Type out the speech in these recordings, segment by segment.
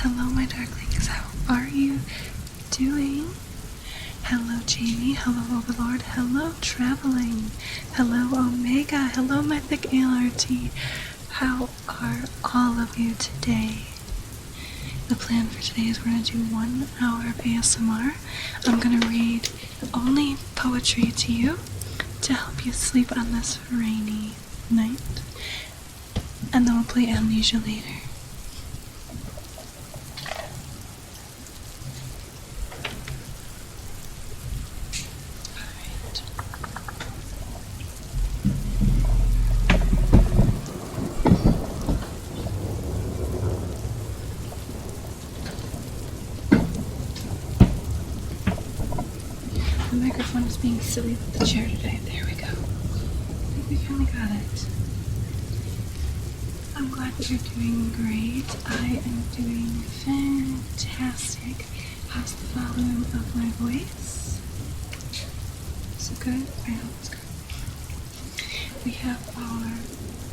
Hello, my darklings. How are you doing? Hello, Jamie. Hello, Overlord. Hello, Traveling. Hello, Omega. Hello, Mythic ALRT. How are all of you today? The plan for today is we're going to do 1 hour of ASMR. I'm going to read only poetry to you to help you sleep on this rainy night. And then we'll play Amnesia later. The microphone is being silly with the chair today. There we go. I think we finally got it. I'm glad that you're doing great. I am doing fantastic. How's the volume of my voice? Is it good? I hope it's good. We have our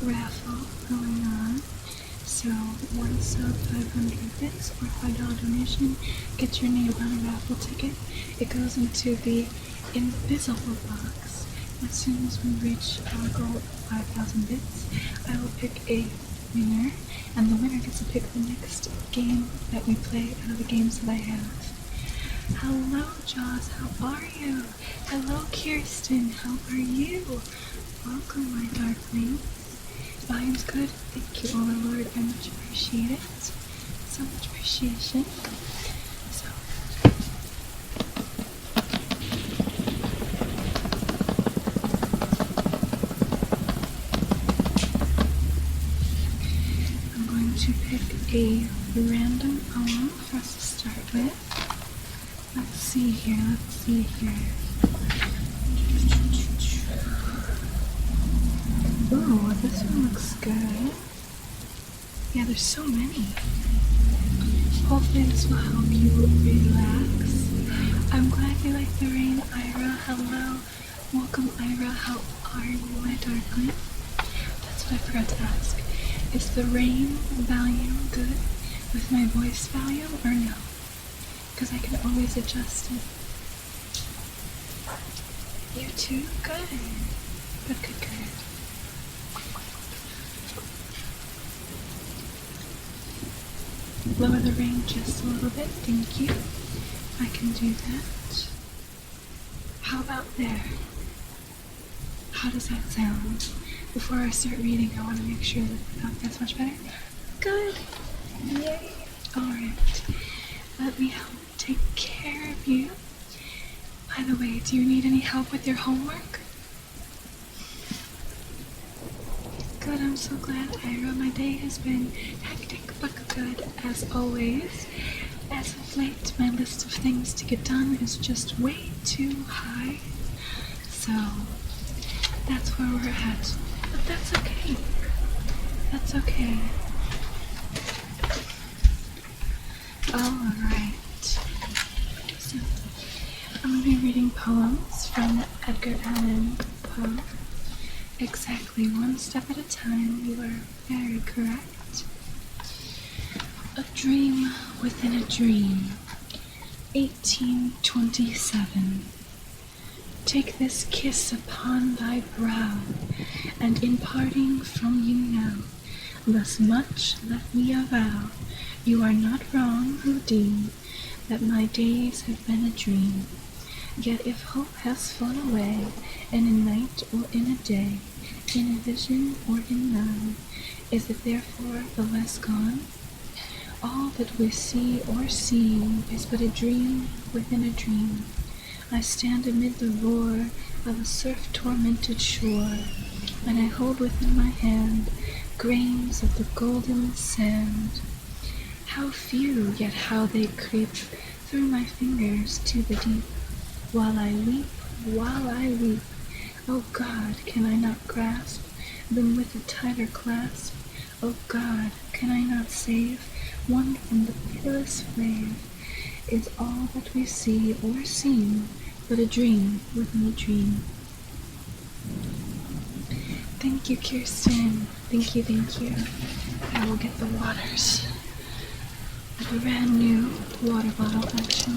raffle going on. So, 1 sub, 500 bits, or $5 donation, get your name on a raffle ticket. It goes into the invisible box. As soon as we reach our goal of 5,000 bits, I will pick a winner, and the winner gets to pick the next game that we play out of the games that I have. Hello, Jaws, how are you? Hello, Kirsten, how are you? Welcome, my darkling. Volume's good. Thank you, Overlord. I much appreciate it. So much appreciation. So, I'm going to pick a random poem for us to start with. Let's see here. Ooh, this one looks good. Yeah, there's so many. Hopefully this will help you relax. I'm glad you like the rain, Ira. Hello. Welcome, Ira. How are you, my darkling? That's what I forgot to ask. Is the rain volume good with my voice volume or no? Because I can always adjust it. You too? Good. Good. Lower the rain just a little bit, thank you. I can do that. How about there? How does that sound? Before I start reading, I want to make sure that that's much better. Good. Yay. Alright. Let me help take care of you. By the way, do you need any help with your homework? Good, I'm so glad, Ira. My day has been hectic but good, as always. As of late, my list of things to get done is just way too high. So, that's where we're at. But that's okay. That's okay. Alright. So, I'm going to be reading poems from Edgar Allan Poe. Exactly, 1 step at a time. You are very correct. A Dream Within a Dream, 1827. Take this kiss upon thy brow, and in parting from you now, thus much let me avow, you are not wrong who deem that my days have been a dream. Yet if hope has flown away, in a night or in a day, in a vision or in none, is it therefore the less gone? All that we see or seem is but a dream within a dream. I stand amid the roar of a surf-tormented shore, and I hold within my hand grains of the golden sand. How few, yet how they creep through my fingers to the deep. While I weep, oh God, can I not grasp them with a tighter clasp? Oh God, can I not save one from the pitiless wave? Is all that we see or seem but a dream within a dream? Thank you, Kirsten. Thank you. I will get the waters. a brand new water bottle action.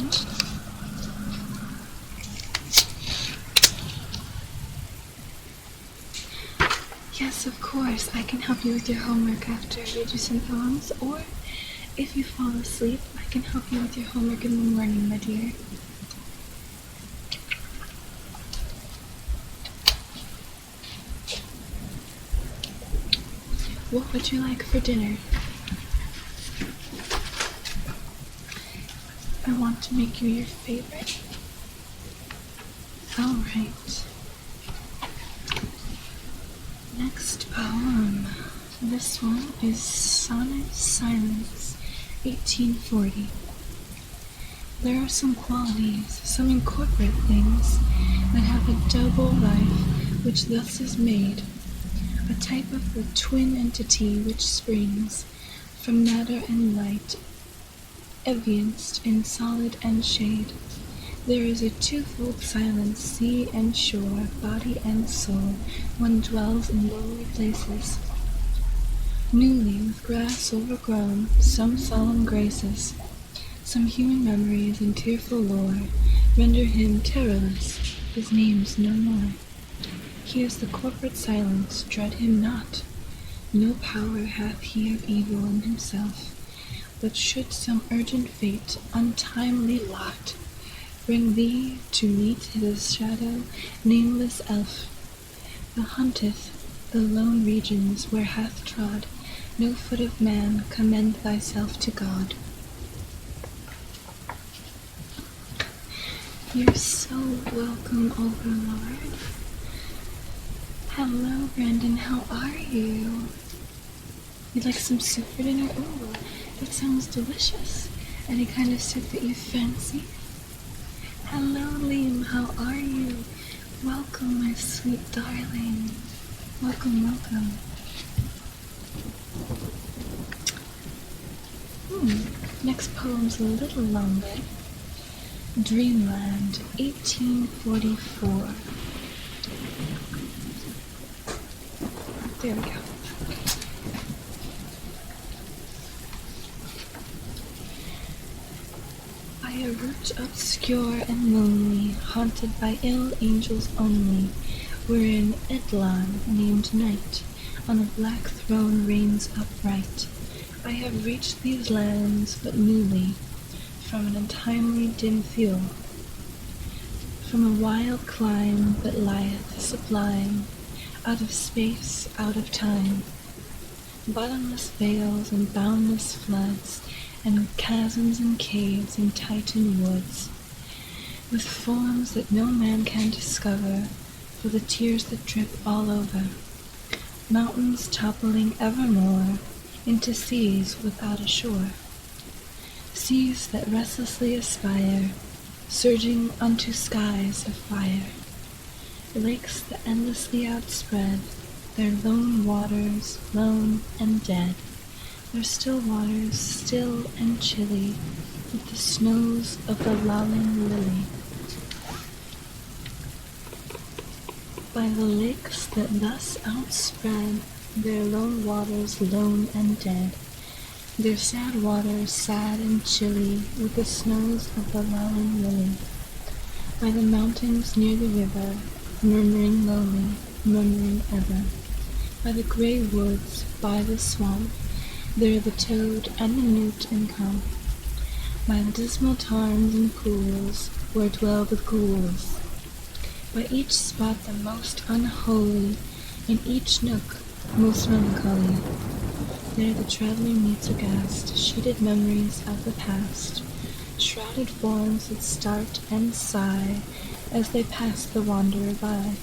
Yes, of course, I can help you with your homework after I read you some poems, or if you fall asleep, I can help you with your homework in the morning, my dear. What would you like for dinner? I want to make you your favorite. Alright. Next poem. This one is Sonnet Silence, 1840. There are some qualities, some incorporate things, that have a double life, which thus is made, a type of the twin entity which springs from matter and light, evinced in solid and shade. There is a twofold silence, sea and shore, body and soul, one dwells in lonely places. Newly with grass overgrown, some solemn graces, some human memories and tearful lore, render him terrorless, his name's no more. He is the corporate silence, dread him not. No power hath he of evil in himself, but should some urgent fate, untimely lot, bring thee to meet his shadow, nameless elf, that hunteth the lone regions where hath trod no foot of man, commend thyself to God. You're so welcome, Overlord. Hello, Brandon, how are you? You'd like some soup for dinner? Ooh, that sounds delicious. Any kind of soup that you fancy? Hello, Liam, how are you? Welcome, my sweet darling. Welcome, welcome. Next poem's a little longer. Dreamland, 1844. There we go. By a route obscure and lonely, haunted by ill angels only, wherein Edlan, named Night, on a black throne reigns upright, I have reached these lands but newly, from an untimely dim fuel, from a wild clime that lieth sublime, out of space, out of time, bottomless vales and boundless floods, and chasms and caves and Titan woods, with forms that no man can discover, for the tears that drip all over, mountains toppling evermore into seas without a shore, seas that restlessly aspire, surging unto skies of fire, lakes that endlessly outspread their lone waters, lone and dead, their still waters still and chilly with the snows of the lolling lily. By the lakes that thus outspread their lone waters lone and dead, their sad waters sad and chilly with the snows of the lolling lily. By the mountains near the river, murmuring lowly, murmuring ever. By the grey woods, by the swamp, there the toad and the newt encamp. By the dismal tarns and pools, where dwell the ghouls. By each spot the most unholy, in each nook most melancholy. There the traveller meets aghast, sheeted memories of the past, shrouded forms that start and sigh as they pass the wanderer by.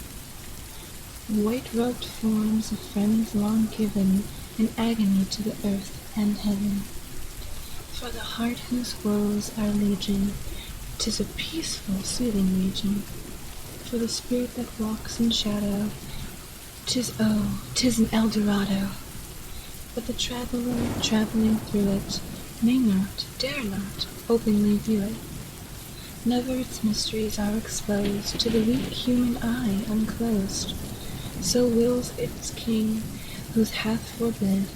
White-robed forms of friends long given in agony to the earth and heaven. For the heart whose woes are legion, 'tis a peaceful, soothing region. For the spirit that walks in shadow, 'tis an El Dorado. But the traveller travelling through it may not, dare not, openly view it. Never its mysteries are exposed to the weak human eye unclosed. So wills its king, whose hath forbid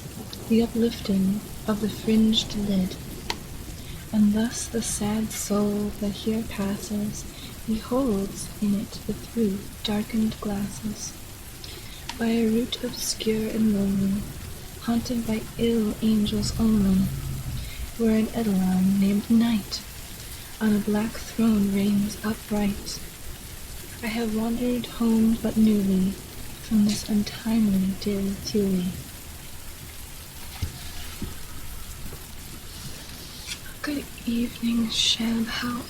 the uplifting of the fringed lid. and thus the sad soul that here passes beholds in it the through darkened glasses. By a route obscure and lonely, haunted by ill angels only, where an Edaline named Night on a black throne reigns upright, I have wandered home but newly from this untimely Tues. Good evening, Sheb. How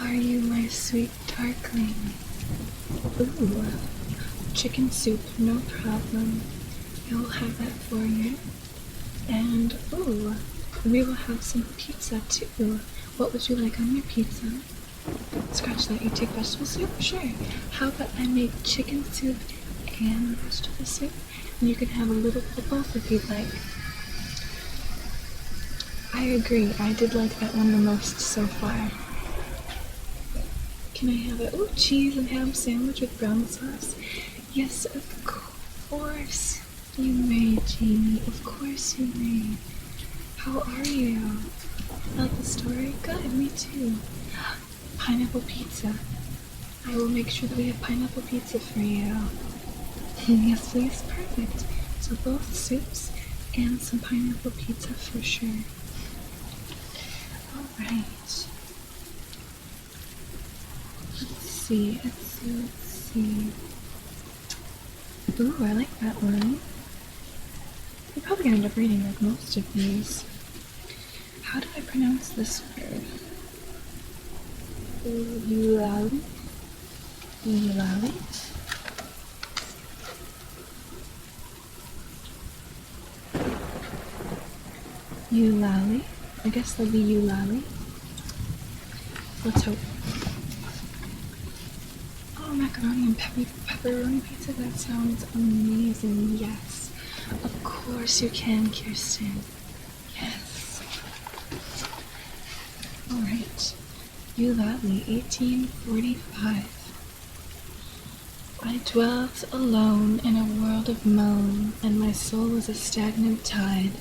are you, my sweet darkling? Ooh, chicken soup, no problem. I will have that for you. And, ooh, we will have some pizza, too. What would you like on your pizza? Scratch that, you take vegetable soup? Sure. How about I make chicken soup and vegetable soup? And you can have a little bit of both if you'd like. I agree, I did like that one the most so far. Can I have a cheese and ham sandwich with brown sauce? Yes, of course you may, Jamie. Of course you may. How are you? Like the story? Good, me too. Pineapple pizza. I will make sure that we have pineapple pizza for you. Yes, please. Perfect. So both soups and some pineapple pizza for sure. Alright. Let's see. Ooh, I like that one. You're probably gonna end up reading like most of these. How do I pronounce this word? Eulali? Eulali? Eulali? I guess that'll be Eulali. Let's hope. Oh, macaroni and pepperoni pizza, that sounds amazing, yes. Of course you can, Kirsten. Yes. Alright. Eulalie, 1845. I dwelt alone in a world of moan, and my soul was a stagnant tide,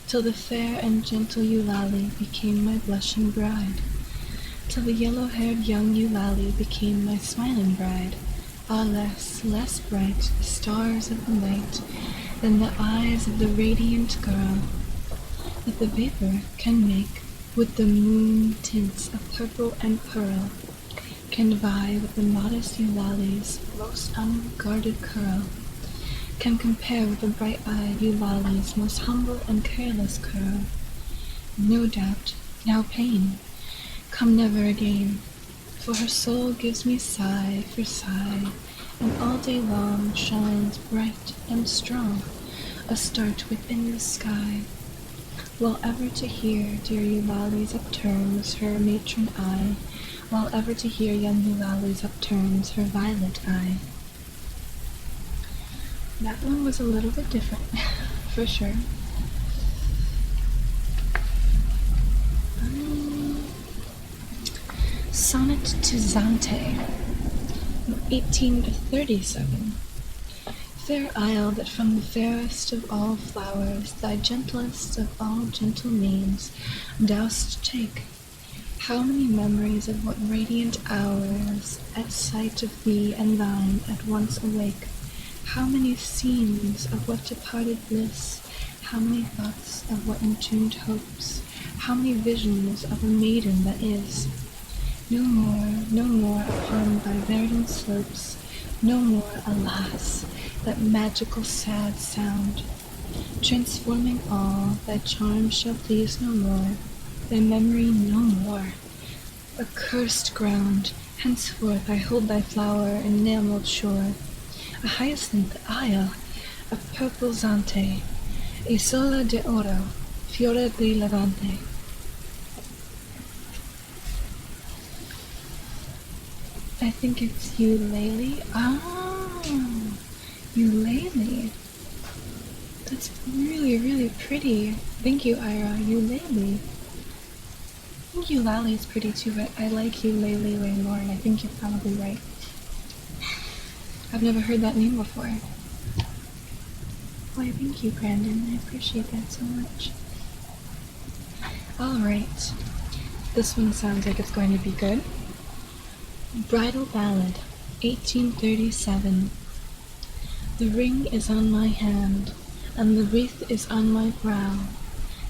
till the fair and gentle Eulalie became my blushing bride. Till the yellow-haired young Eulalie became my smiling bride. Ah, less bright the stars of the night than the eyes of the radiant girl that the vapor can make with the moon tints of purple and pearl, can vie with the modest Eulalie's most unguarded curl, can compare with the bright-eyed Eulalie's most humble and careless curl. No doubt, now pain, come never again, for her soul gives me sigh for sigh, and all day long shines bright and strong, astart within the sky, while ever to hear dear Eulalie's upturns her matron eye, while ever to hear young Eulalie's upturns her violet eye. That one was a little bit different, for sure. Sonnet to Zante, 1837. Fair isle that from the fairest of all flowers, thy gentlest of all gentle names, dost take, how many memories of what radiant hours at sight of thee and thine at once awake, how many scenes of what departed bliss, how many thoughts of what entombed hopes, how many visions of a maiden that is. No more upon thy verdant slopes, no more, alas, that magical sad sound, transforming all, thy charms shall please no more, thy memory no more. Accursed ground, henceforth I hold thy flower enamelled shore, a hyacinth isle, a purple Zante, e sola de oro, fiore di levante. I think it's Eulalie. Ah, Eulalie. That's really, really pretty. Thank you, Ira. Eulalie. I think Eulalie is pretty too, but I like Eulalie way more, and I think you're probably right. I've never heard that name before. Why, thank you, Brandon. I appreciate that so much. Alright. This one sounds like it's going to be good. Bridal Ballad, 1837. The ring is on my hand, and the wreath is on my brow.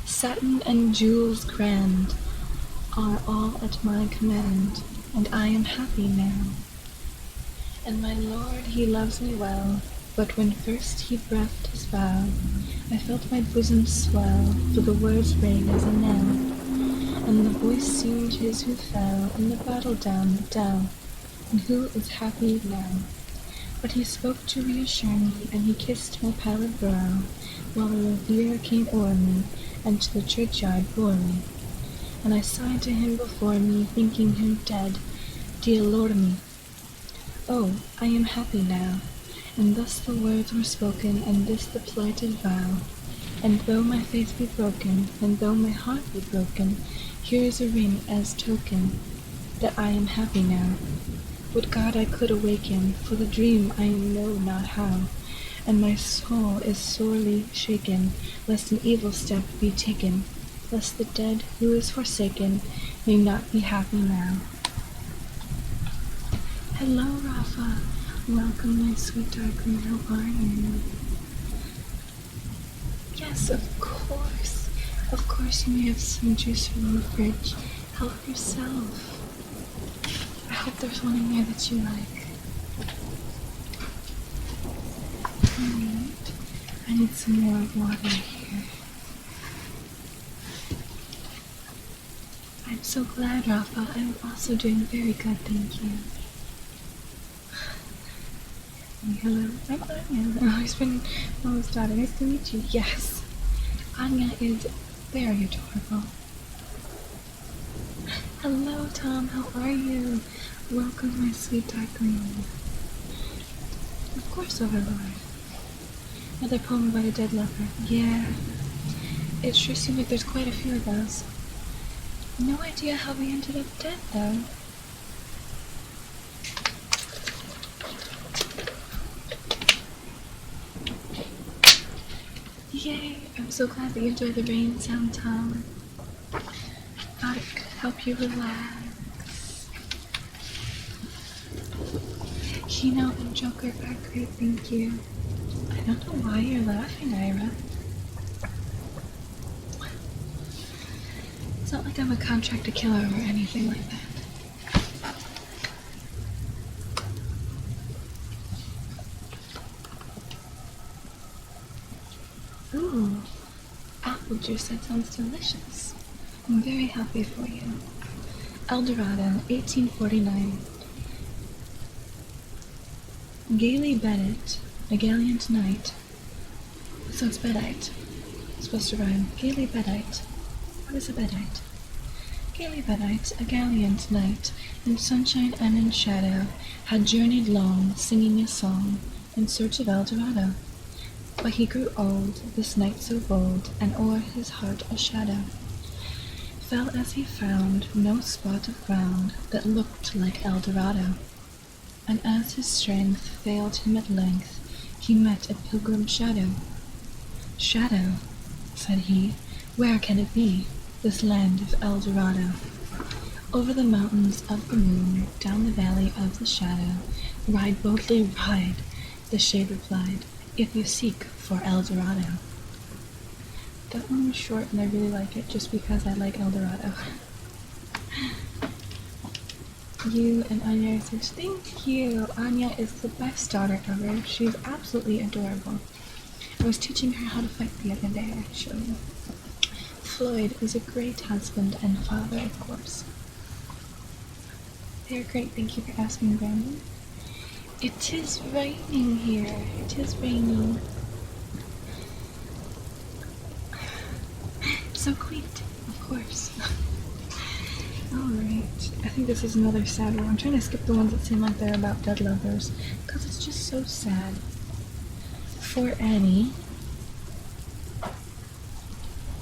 Satin and jewels grand are all at my command, and I am happy now. And my lord, he loves me well, but when first he breathed his vow, I felt my bosom swell, for the words rang as a knell. And the voice seemed his who fell in the battle down the dell, and who is happy now. But he spoke to reassure me, and he kissed my pallid brow, while the revere came o'er me, and to the churchyard bore me. And I sighed to him before me, thinking him dead, dear Lord me. Oh, I am happy now. And thus the words were spoken, and this the plighted vow. And though my faith be broken, and though my heart be broken, here is a ring as token that I am happy now. Would God I could awaken, for the dream I know not how, and my soul is sorely shaken, lest an evil step be taken, lest the dead who is forsaken may not be happy now. Hello, Rafa. Welcome, my sweet darkling. How are you? Yes, of course. Of course, you may have some juice from the fridge. Help yourself. I hope there's one in there that you like. Alright. I need some more water here. I'm so glad, Rafa. I'm also doing very good, thank you. Hello, I'm Anya. Oh, he's been Mama's daughter. Nice to meet you. Yes. Anya is very adorable. Hello, Tom. How are you? Welcome, my sweet darkling. Of course, Overlord. Another poem about a dead lover. Yeah. It sure seems like there's quite a few of those. No idea how we ended up dead, though. Yay! I'm so glad that you enjoy the rain sound, Tom. Thought it could help you relax. Kino and Joker are great, thank you. I don't know why you're laughing, Ira. It's not like I'm a contracted killer or anything like that. Ooh, apple juice, that sounds delicious. I'm very happy for you. Eldorado, 1849. Gaily Bennett, a gallant knight. So it's Bedite. It's supposed to rhyme. Gaily Bedite. What is a Bedite? Gaily Bedite, a gallant knight, in sunshine and in shadow, had journeyed long, singing a song, in search of Eldorado. But he grew old, this knight so bold, and o'er his heart a shadow fell as he found no spot of ground that looked like Eldorado. And as his strength failed him at length, he met a pilgrim shadow. Shadow, said he, where can it be, this land of Eldorado? Over the mountains of the moon, down the valley of the shadow, ride boldly, ride, the shade replied, if you seek for Eldorado. That one was short and I really like it just because I like Eldorado. You and Anya are such, thank you. Anya is the best daughter ever. She's absolutely adorable. I was teaching her how to fight the other day, actually. Floyd is a great husband and father, of course. They're great, thank you for asking, Brandon. It is raining here. It is raining. So quaint, of course. Alright, I think this is another sad one. I'm trying to skip the ones that seem like they're about dead lovers, because it's just so sad. For Annie.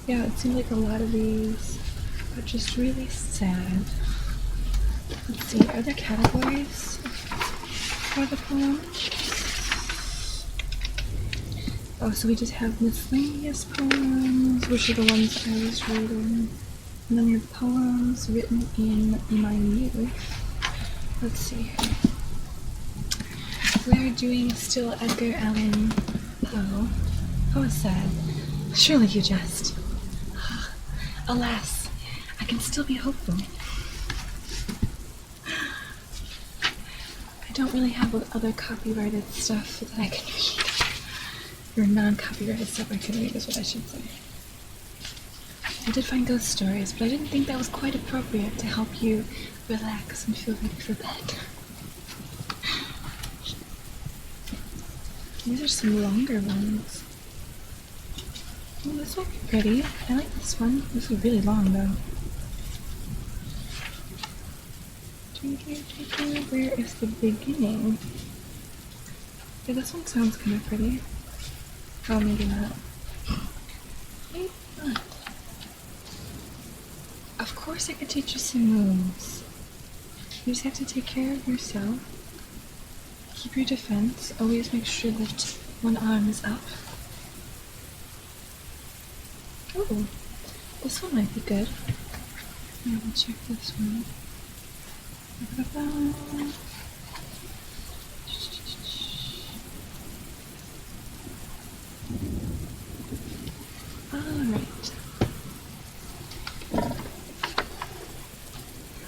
Yeah, it seemed like a lot of these are just really sad. Let's see, are there categories for the poem? Oh, so we just have miscellaneous poems, which are the ones I was reading. And then your poems written in my youth. Let's see here. We're doing still Edgar Allan Poe. Poe is sad. Surely you jest. Alas, I can still be hopeful. I don't really have other copyrighted stuff that I can read. Or non-copyrighted stuff I can read is what I should say. I did find ghost stories, but I didn't think that was quite appropriate to help you relax and feel ready for bed. These are some longer ones. Oh, this might be pretty. I like this one. This is really long though. Where is the beginning? Yeah, this one sounds kind of pretty. Oh, maybe not. Maybe not. Of course I could teach you some moves. You just have to take care of yourself. Keep your defense. Always make sure that one arm is up. Oh, this one might be good. Yeah, we'll check this one. Alright.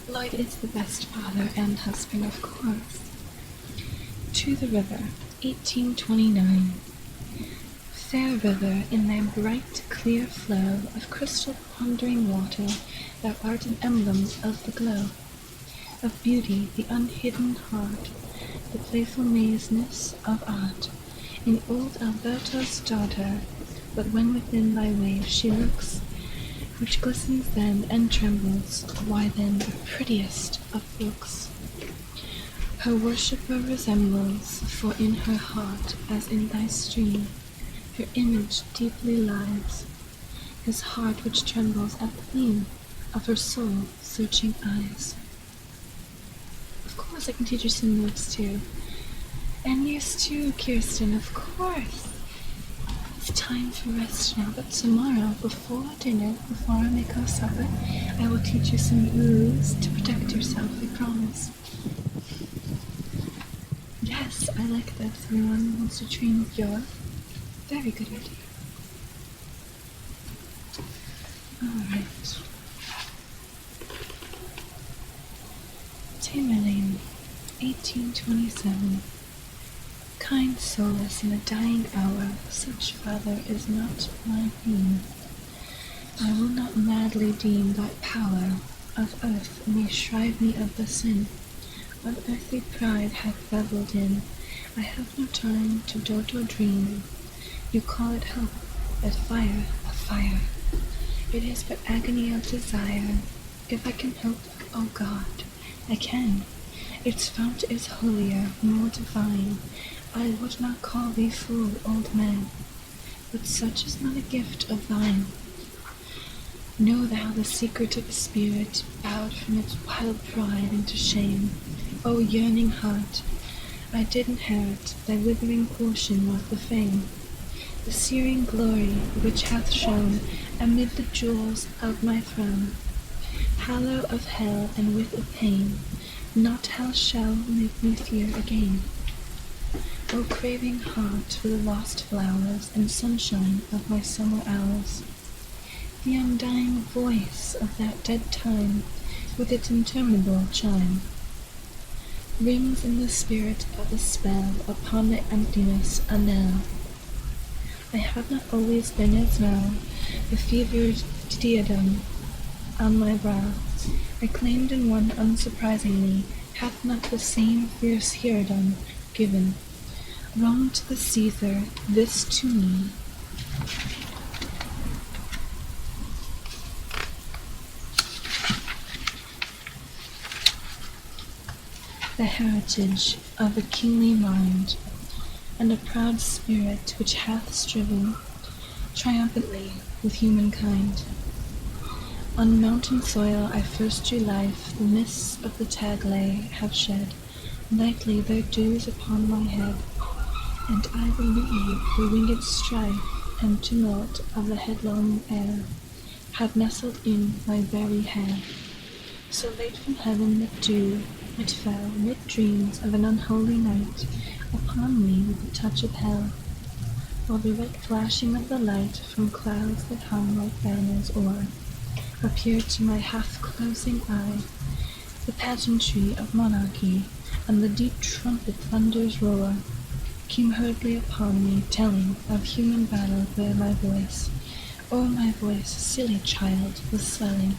Lloyd is the best father and husband, of course. To the river, 1829. Fair river, in thy bright, clear flow of crystal pondering water, thou art an emblem of the glow of beauty, the unhidden heart, the playful mazeness of art, in old Alberto's daughter, but when within thy wave she looks, which glistens then and trembles, why then the prettiest of books. Her worshipper resembles, for in her heart, as in thy stream, her image deeply lies, his heart which trembles at the gleam of her soul searching eyes. Of course I can teach you some moves too. And yours too, Kirsten, of course. It's time for rest now, but tomorrow, before dinner, before I make our supper, I will teach you some moves to protect yourself, I promise. Yes, I like this. Everyone wants to train with Yoa. Very good idea. Alright. Tamerlane, 1827. Kind solace in a dying hour, such, Father, is not my theme. I will not madly deem that power of earth may shrive me of the sin what earthly pride hath revelled in. I have no time to dote or dream. You call it hope, but fire, a fire. It is but agony of desire. If I can hope, O God, I can. Its fount is holier, more divine. I would not call thee fool, old man, but such is not a gift of thine. Know thou the secret of a spirit bowed from its wild pride into shame. O yearning heart, I did inherit thy withering portion of the fame, the searing glory which hath shone amid the jewels of my throne. Hallow of hell and with of pain, not hell shall make me fear again. O craving heart for the lost flowers and sunshine of my summer hours, the undying voice of that dead time with its interminable chime rings in the spirit of a spell upon the emptiness a knell. I have not always been as now, the fevered diadem on my brow I claimed in one unsurprisingly, hath not the same fierce heirdom given. Wrong to the Caesar, this to me. The heritage of a kingly mind, and a proud spirit which hath striven triumphantly with humankind. On mountain soil I first drew life, the mists of the Taglay have shed nightly their dews upon my head, and I believe the winged strife and tumult of the headlong air had nestled in my very hand. So late from heaven that dew, it fell, mid-dreams of an unholy night, upon me with the touch of hell, while the red flashing of the light from clouds that hung like banners o'er appeared to my half-closing eye, the pageantry of monarchy, and the deep trumpet thunder's roar came hurriedly upon me, telling of human battle where my voice, oh my voice, silly child, was swelling.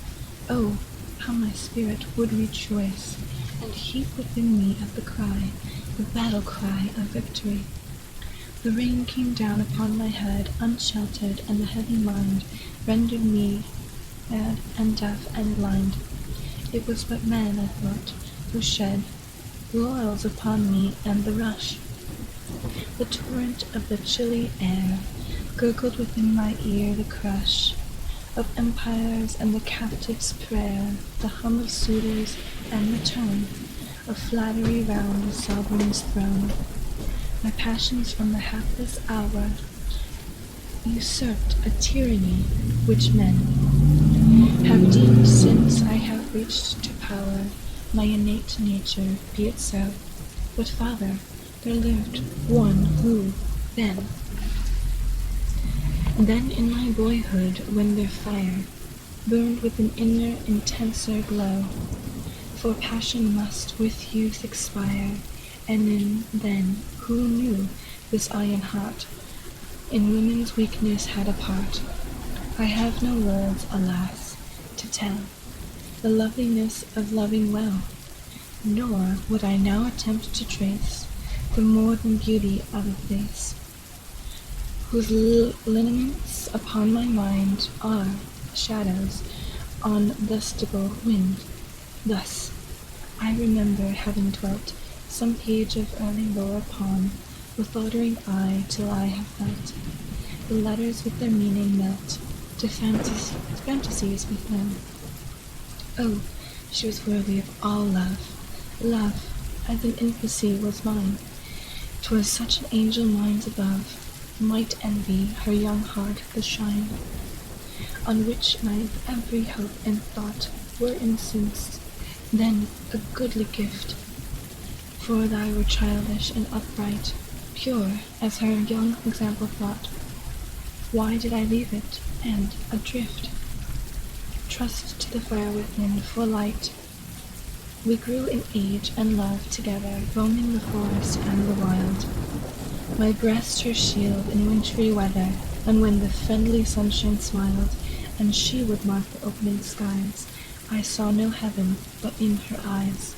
Oh, how my spirit would rejoice, and heap within me at the cry, the battle cry of victory. The rain came down upon my head, unsheltered, and the heavy mind rendered me mad and deaf and blind. It was but men, I thought, who shed laurels upon me, and the rush, the torrent of the chilly air, gurgled within my ear the crush of empires and the captive's prayer, the hum of suitors and the tone of flattery round the sovereign's throne. My passions from the hapless hour usurped a tyranny which men have deemed since I have reached to power my innate nature, be it so. But, Father, there lived one who, then in my boyhood, when their fire burned with an inner, intenser glow, for passion must with youth expire, and then who knew this iron heart in women's weakness had a part. I have no words, alas, to tell the loveliness of loving well, nor would I now attempt to trace the more than beauty of a face, whose lineaments upon my mind are shadows on the stipple wind. Thus, I remember having dwelt some page of early lore upon, with loitering eye till I have felt the letters with their meaning melt to fantasies with them. Oh, she was worthy of all love, love as in infancy was mine. 'Twas such an angel minds above might envy her young heart the shine, on which my every hope and thought were incensed. Then a goodly gift, for thy were childish and upright, pure as her young example thought. Why did I leave it, and, adrift, trust to the fire within for light? We grew in age and love together, roaming the forest and the wild. My breast her shield in wintry weather, and when the friendly sunshine smiled, and she would mark the opening skies, I saw no heaven but in her eyes.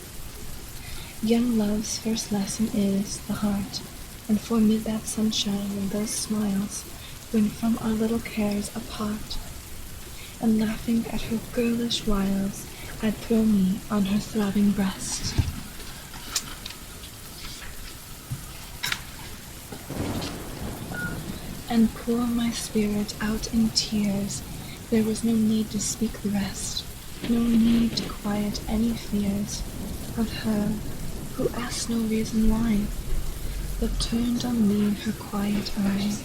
Young love's first lesson is the heart, and for mid that sunshine and those smiles, when from our little cares apart, and laughing at her girlish wiles, I'd throw me on her throbbing breast. And pour my spirit out in tears. There was no need to speak the rest, no need to quiet any fears of her who asked no reason why, but turned on me her quiet eye.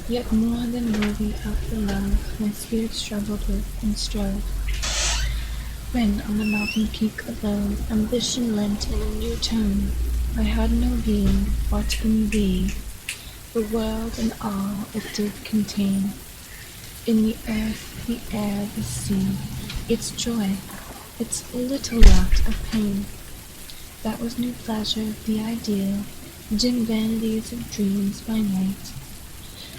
Yet more than worthy of the love my spirit struggled with and strove, when on the mountain peak alone ambition lent in a new tone. I had no being but in thee, the world and all it did contain, in the earth, the air, the sea, its joy, its little lot of pain. That was new pleasure, the ideal, dim vanities of dreams by night,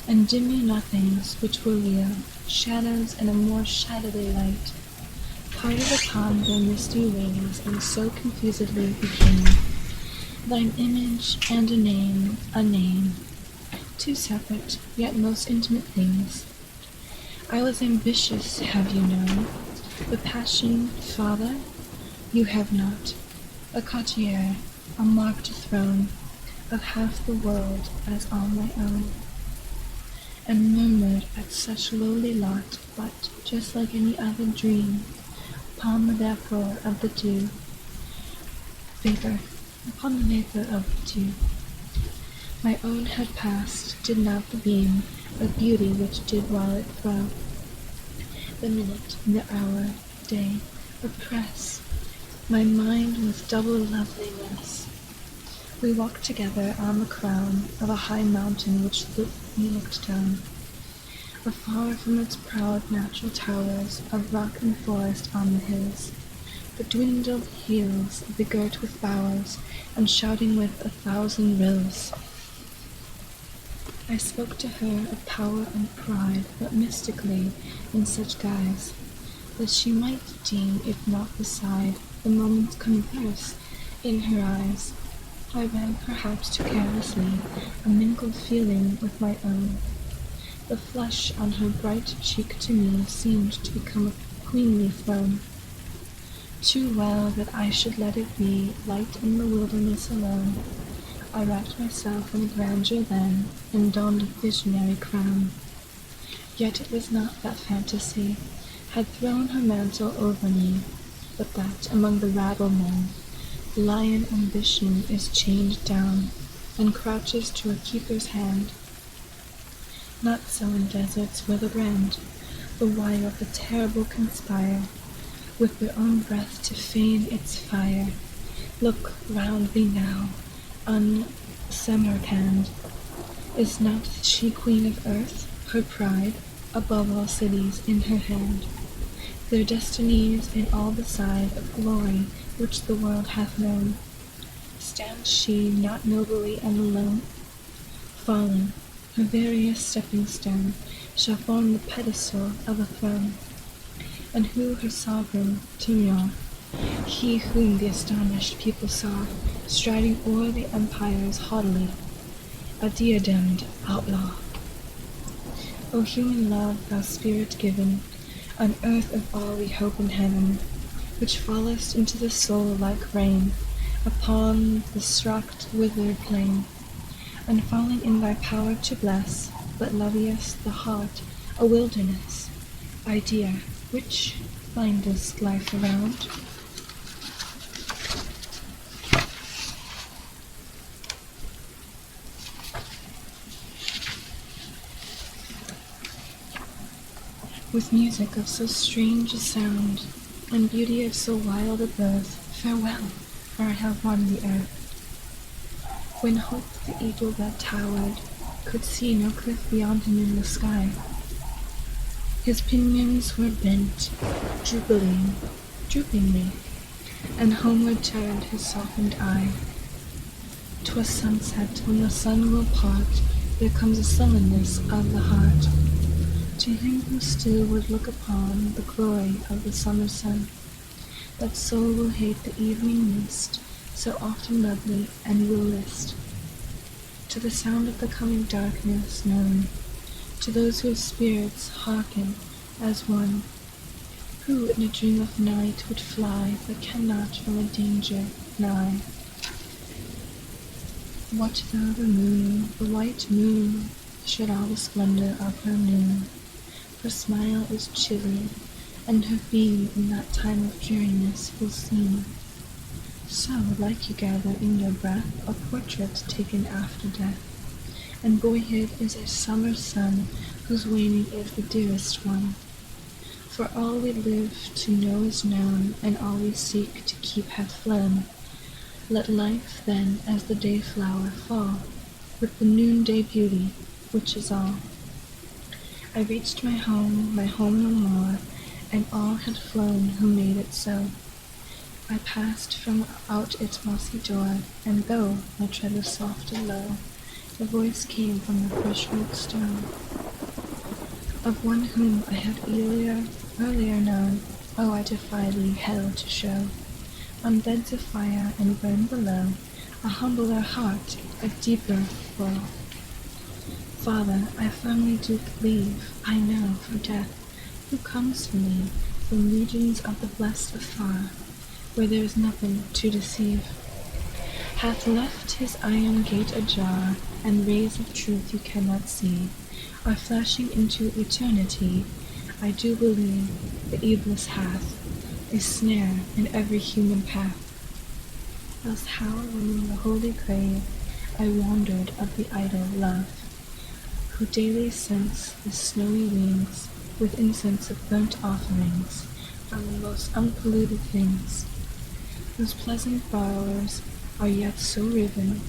and dimly nothings which were real, shadows in a more shadowy light, parted upon their misty wings, and so confusedly became thine image and a name, two separate yet most intimate things. I was ambitious, have you known? The passion, Father, you have not. A courtier, a marked throne of half the world as all my own, and murmured at such lowly lot, but just like any other dream, upon the vapor of the dew, upon the vapor of the dew. My own had passed, did not the beam of beauty which did while it throw, The minute, the hour, day, oppress my mind with double loveliness. We walked together on the crown of a high mountain which we looked down, afar from its proud natural towers of rock and forest on the hills, the dwindled hills begirt with bowers and shouting with 1,000 rills. I spoke to her of power and pride, but mystically, in such guise, that she might deem, if not beside, the moment's converse in her eyes. I read perhaps too carelessly a mingled feeling with my own. The flush on her bright cheek to me seemed to become a queenly throne. Too well that I should let it be light in the wilderness alone. I wrapped myself in grandeur then, and donned a visionary crown. Yet it was not that fantasy had thrown her mantle over me, but that among the rabble men, lion ambition is chained down, and crouches to a keeper's hand. Not so in deserts where the grand, the wild, the terrible conspire, with their own breath to feign its fire. Look round thee now, Samarcand. Is not she queen of earth, her pride, above all cities, in her hand? Their destinies in all beside of glory which the world hath known. Stands she not nobly and alone? Fallen, her veriest stepping stone shall form the pedestal of a throne. And who her sovereign, Tyrion, he whom the astonished people saw striding o'er the empires haughtily, a diademed outlaw. O human love, thou spirit given, on earth of all we hope in heaven, which fallest into the soul like rain upon the struck withered plain, and falling in thy power to bless, but loveliest the heart a wilderness, idea which bindest life around. With music of so strange a sound, and beauty of so wild a birth, farewell, for I have won the earth. When hope, the eagle that towered, could see no cliff beyond him in the sky, his pinions were bent, droopingly, and homeward turned his softened eye. 'Twas sunset, when the sun will part, there comes a sullenness of the heart, to him who still would look upon the glory of the summer sun. That soul will hate the evening mist, so often lovely, and will list to the sound of the coming darkness known, to those whose spirits hearken as one, who in a dream of night would fly, but cannot from a danger nigh. What though the moon, the white moon, shed all the splendor of her noon? Her smile is chilly, and her beam in that time of dreariness will seem so like you gather in your breath a portrait taken after death, and boyhood is a summer sun whose waning is the dearest one. For all we live to know is known, and all we seek to keep hath flown. Let life then as the day flower fall, with the noonday beauty, which is all. I reached my home no more, and all had flown who made it so. I passed from out its mossy door, and though my tread was soft and low, the voice came from the threshold stone of one whom I had earlier known. Oh, I defy thee, hell, to show on beds of fire and burn below a humbler heart, a deeper woe. Father, I firmly do believe, I know, for death, who comes for me from regions of the blessed afar, where there is nothing to deceive, hath left his iron gate ajar, and rays of truth you cannot see are flashing into eternity. I do believe the evilest hath a snare in every human path. Else how, when in the holy grave I wandered of the idol love, who daily scents the snowy wings with incense of burnt offerings from the most unpolluted things, whose pleasant bowers are yet so riven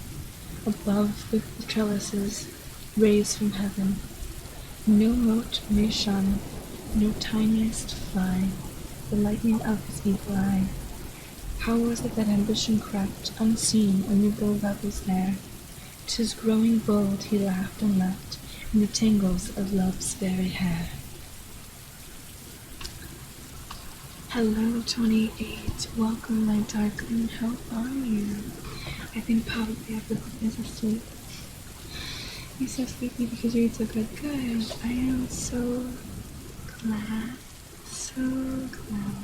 above the trellises raised from heaven. No mote may shun, no tiniest fly, the lightning of his eagle eye. How was it that ambition crept, unseen, amid the levels there? 'Tis growing bold, he laughed and leapt in the tangles of love's very hair. Hello, 28. Welcome, my darkling. How are you? I think probably everyone is asleep. You're so sleepy because you read so good. Good. I am so glad. So glad.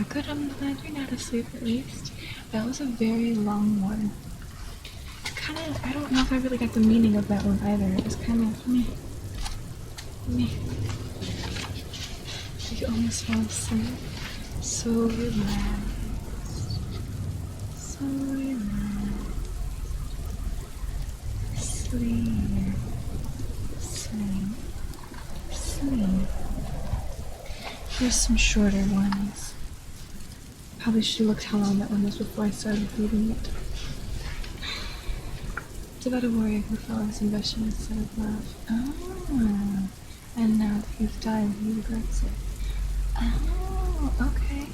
Good. I'm glad you're not asleep at least. That was a very long one. I don't know if I really got the meaning of that one either. It was kind of me. You almost fell asleep. So relaxed. So relaxed. Sleep. Sleep. Sleep. Here's some shorter ones. Probably should have looked how long that one was before I started reading it. It's about a warrior who follows ambition instead of love. Oh. And now that he's died, he regrets it. Oh, okay.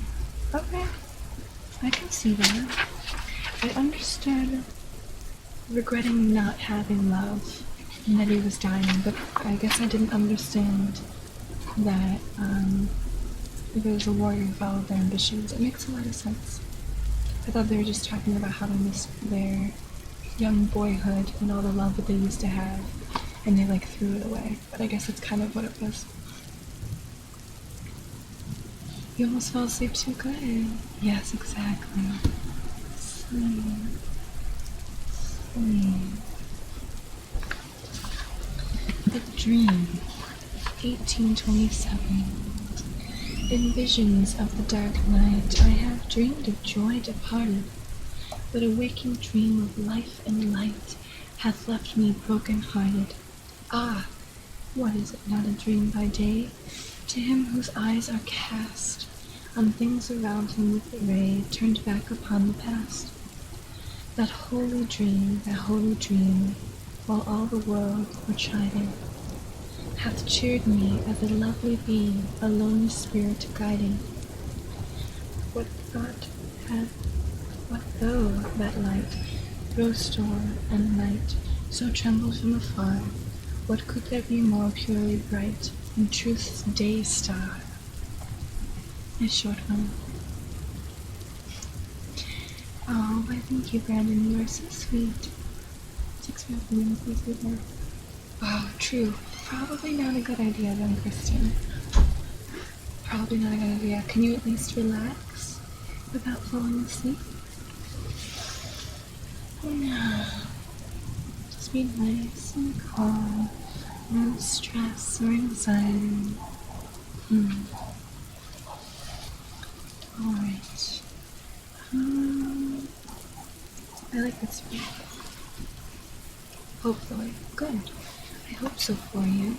Okay. I can see that. I understood regretting not having love and that he was dying, but I guess I didn't understand that there was a warrior who followed their ambitions. It makes a lot of sense. I thought they were just talking about how they missed their young boyhood and all the love that they used to have, and they threw it away. But I guess that's kind of what it was. You almost fell asleep too good. Yes, exactly. Sleep. Sleep. The Dream, 1827. In visions of the dark night, I have dreamed of joy departed, but a waking dream of life and light hath left me broken-hearted. Ah, what is it not a dream by day? To him whose eyes are cast on things around him with the ray turned back upon the past. That holy dream, while all the world were chiding, hath cheered me as a lovely beam, a lonely spirit guiding. What though that light, rose storm and night, so trembled from afar? What could there be more purely bright than truth's day star? A short one. Oh, I thank you, Brandon. You are so sweet. 6 minutes, please be there. Wow, true. Probably not a good idea then, Kristen. Probably not a good idea. Can you at least relax without falling asleep? Yeah. Just be nice and calm. No stress or anxiety. Alright. I like this one. Hopefully. Good. I hope so for you.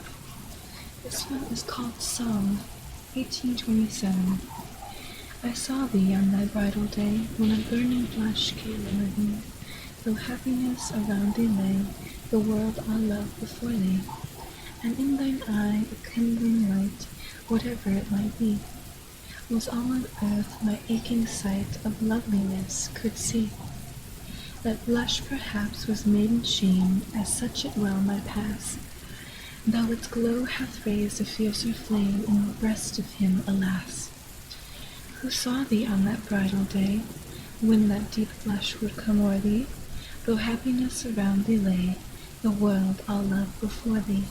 This one is called Song, 1827. I saw thee on thy bridal day, when a burning blush came o'er thee. Though happiness around thee lay, the world our love before thee. And in thine eye a kindling light, whatever it might be, was all on earth my aching sight of loveliness could see. That blush perhaps was maiden shame, as such it well might pass, though its glow hath raised a fiercer flame in the breast of him, alas, who saw thee on that bridal day, when that deep blush would come o'er thee, though happiness around thee lay, the world all love before thee.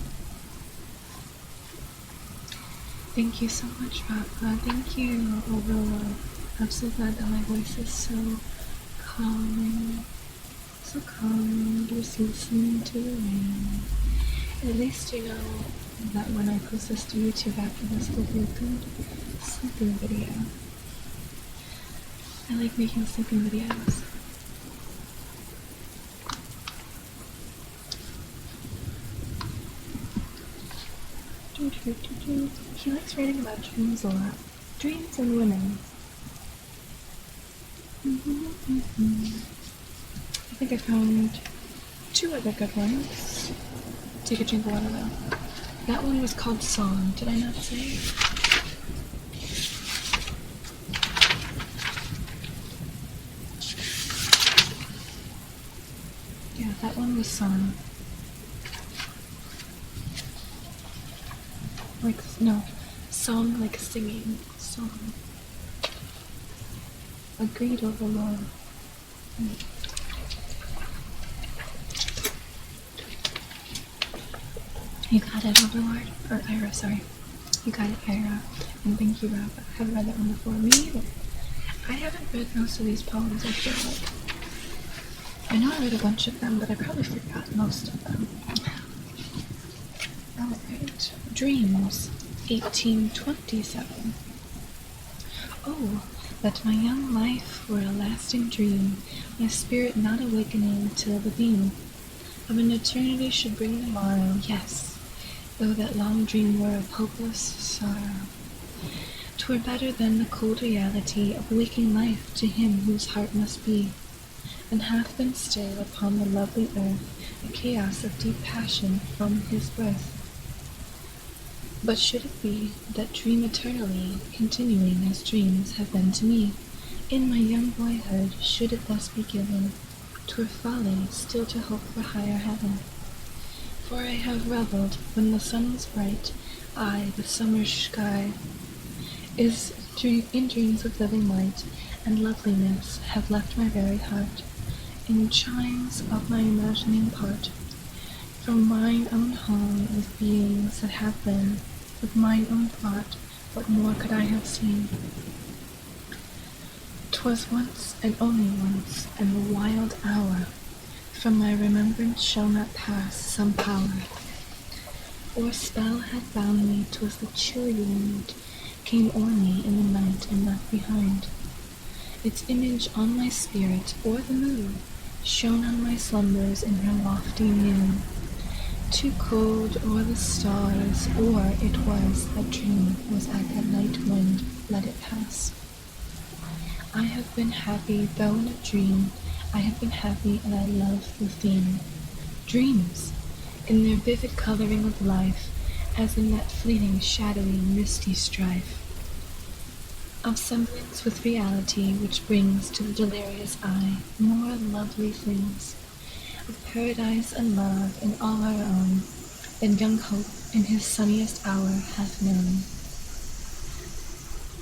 Thank you so much, Rafa. Thank you, Overlord. I'm so glad that my voice is so calming. So calming, just listening to the rain. At least you know that when I post this to YouTube after this, will be a good sleeping video. I like making sleeping videos. He likes writing about dreams a lot. Dreams and women. I think I found 2 other good ones. Take a drink of water though. That one was called Song, did I not say? Yeah, that one was Song. Like, no, song like singing. Song. Agreed over love. You got it, Overlord. Or Ira, sorry. You got it, Ira. And thank you, Rob. I haven't read that one before. Me either. I haven't read most of these poems, I feel like. I know I read a bunch of them, but I probably forgot most of them. Alright. Dreams, 1827. Oh, that my young life were a lasting dream, my spirit not awakening till the beam of an eternity should bring the morrow, yes, though that long dream were of hopeless sorrow. 'Twere better than the cold reality of waking life to him whose heart must be, and hath been still upon the lovely earth, a chaos of deep passion from his birth. But should it be that dream eternally, continuing as dreams have been to me, in my young boyhood, should it thus be given, 'twere folly still to hope for higher heaven. For I have revelled when the sun was bright, aye, the summer sky is in dreams of living light, and loveliness have left my very heart, in chimes of my imagining part, from mine own home with beings that have been, with mine own thought, what more could I have seen? 'Twas once, and only once, and the wild hour from my remembrance shall not pass, some power or spell had bound me, 'twas the chilly wind came o'er me in the night and left behind its image on my spirit, or the moon shone on my slumbers in her lofty noon. Too cold o'er the stars, or it was that dream was at that night wind, let it pass. I have been happy, though in a dream, I have been happy, and I love the theme. Dreams, in their vivid coloring of life, as in that fleeting, shadowy, misty strife of semblance with reality, which brings to the delirious eye more lovely things of paradise and love and all our own, than young hope in his sunniest hour hath known.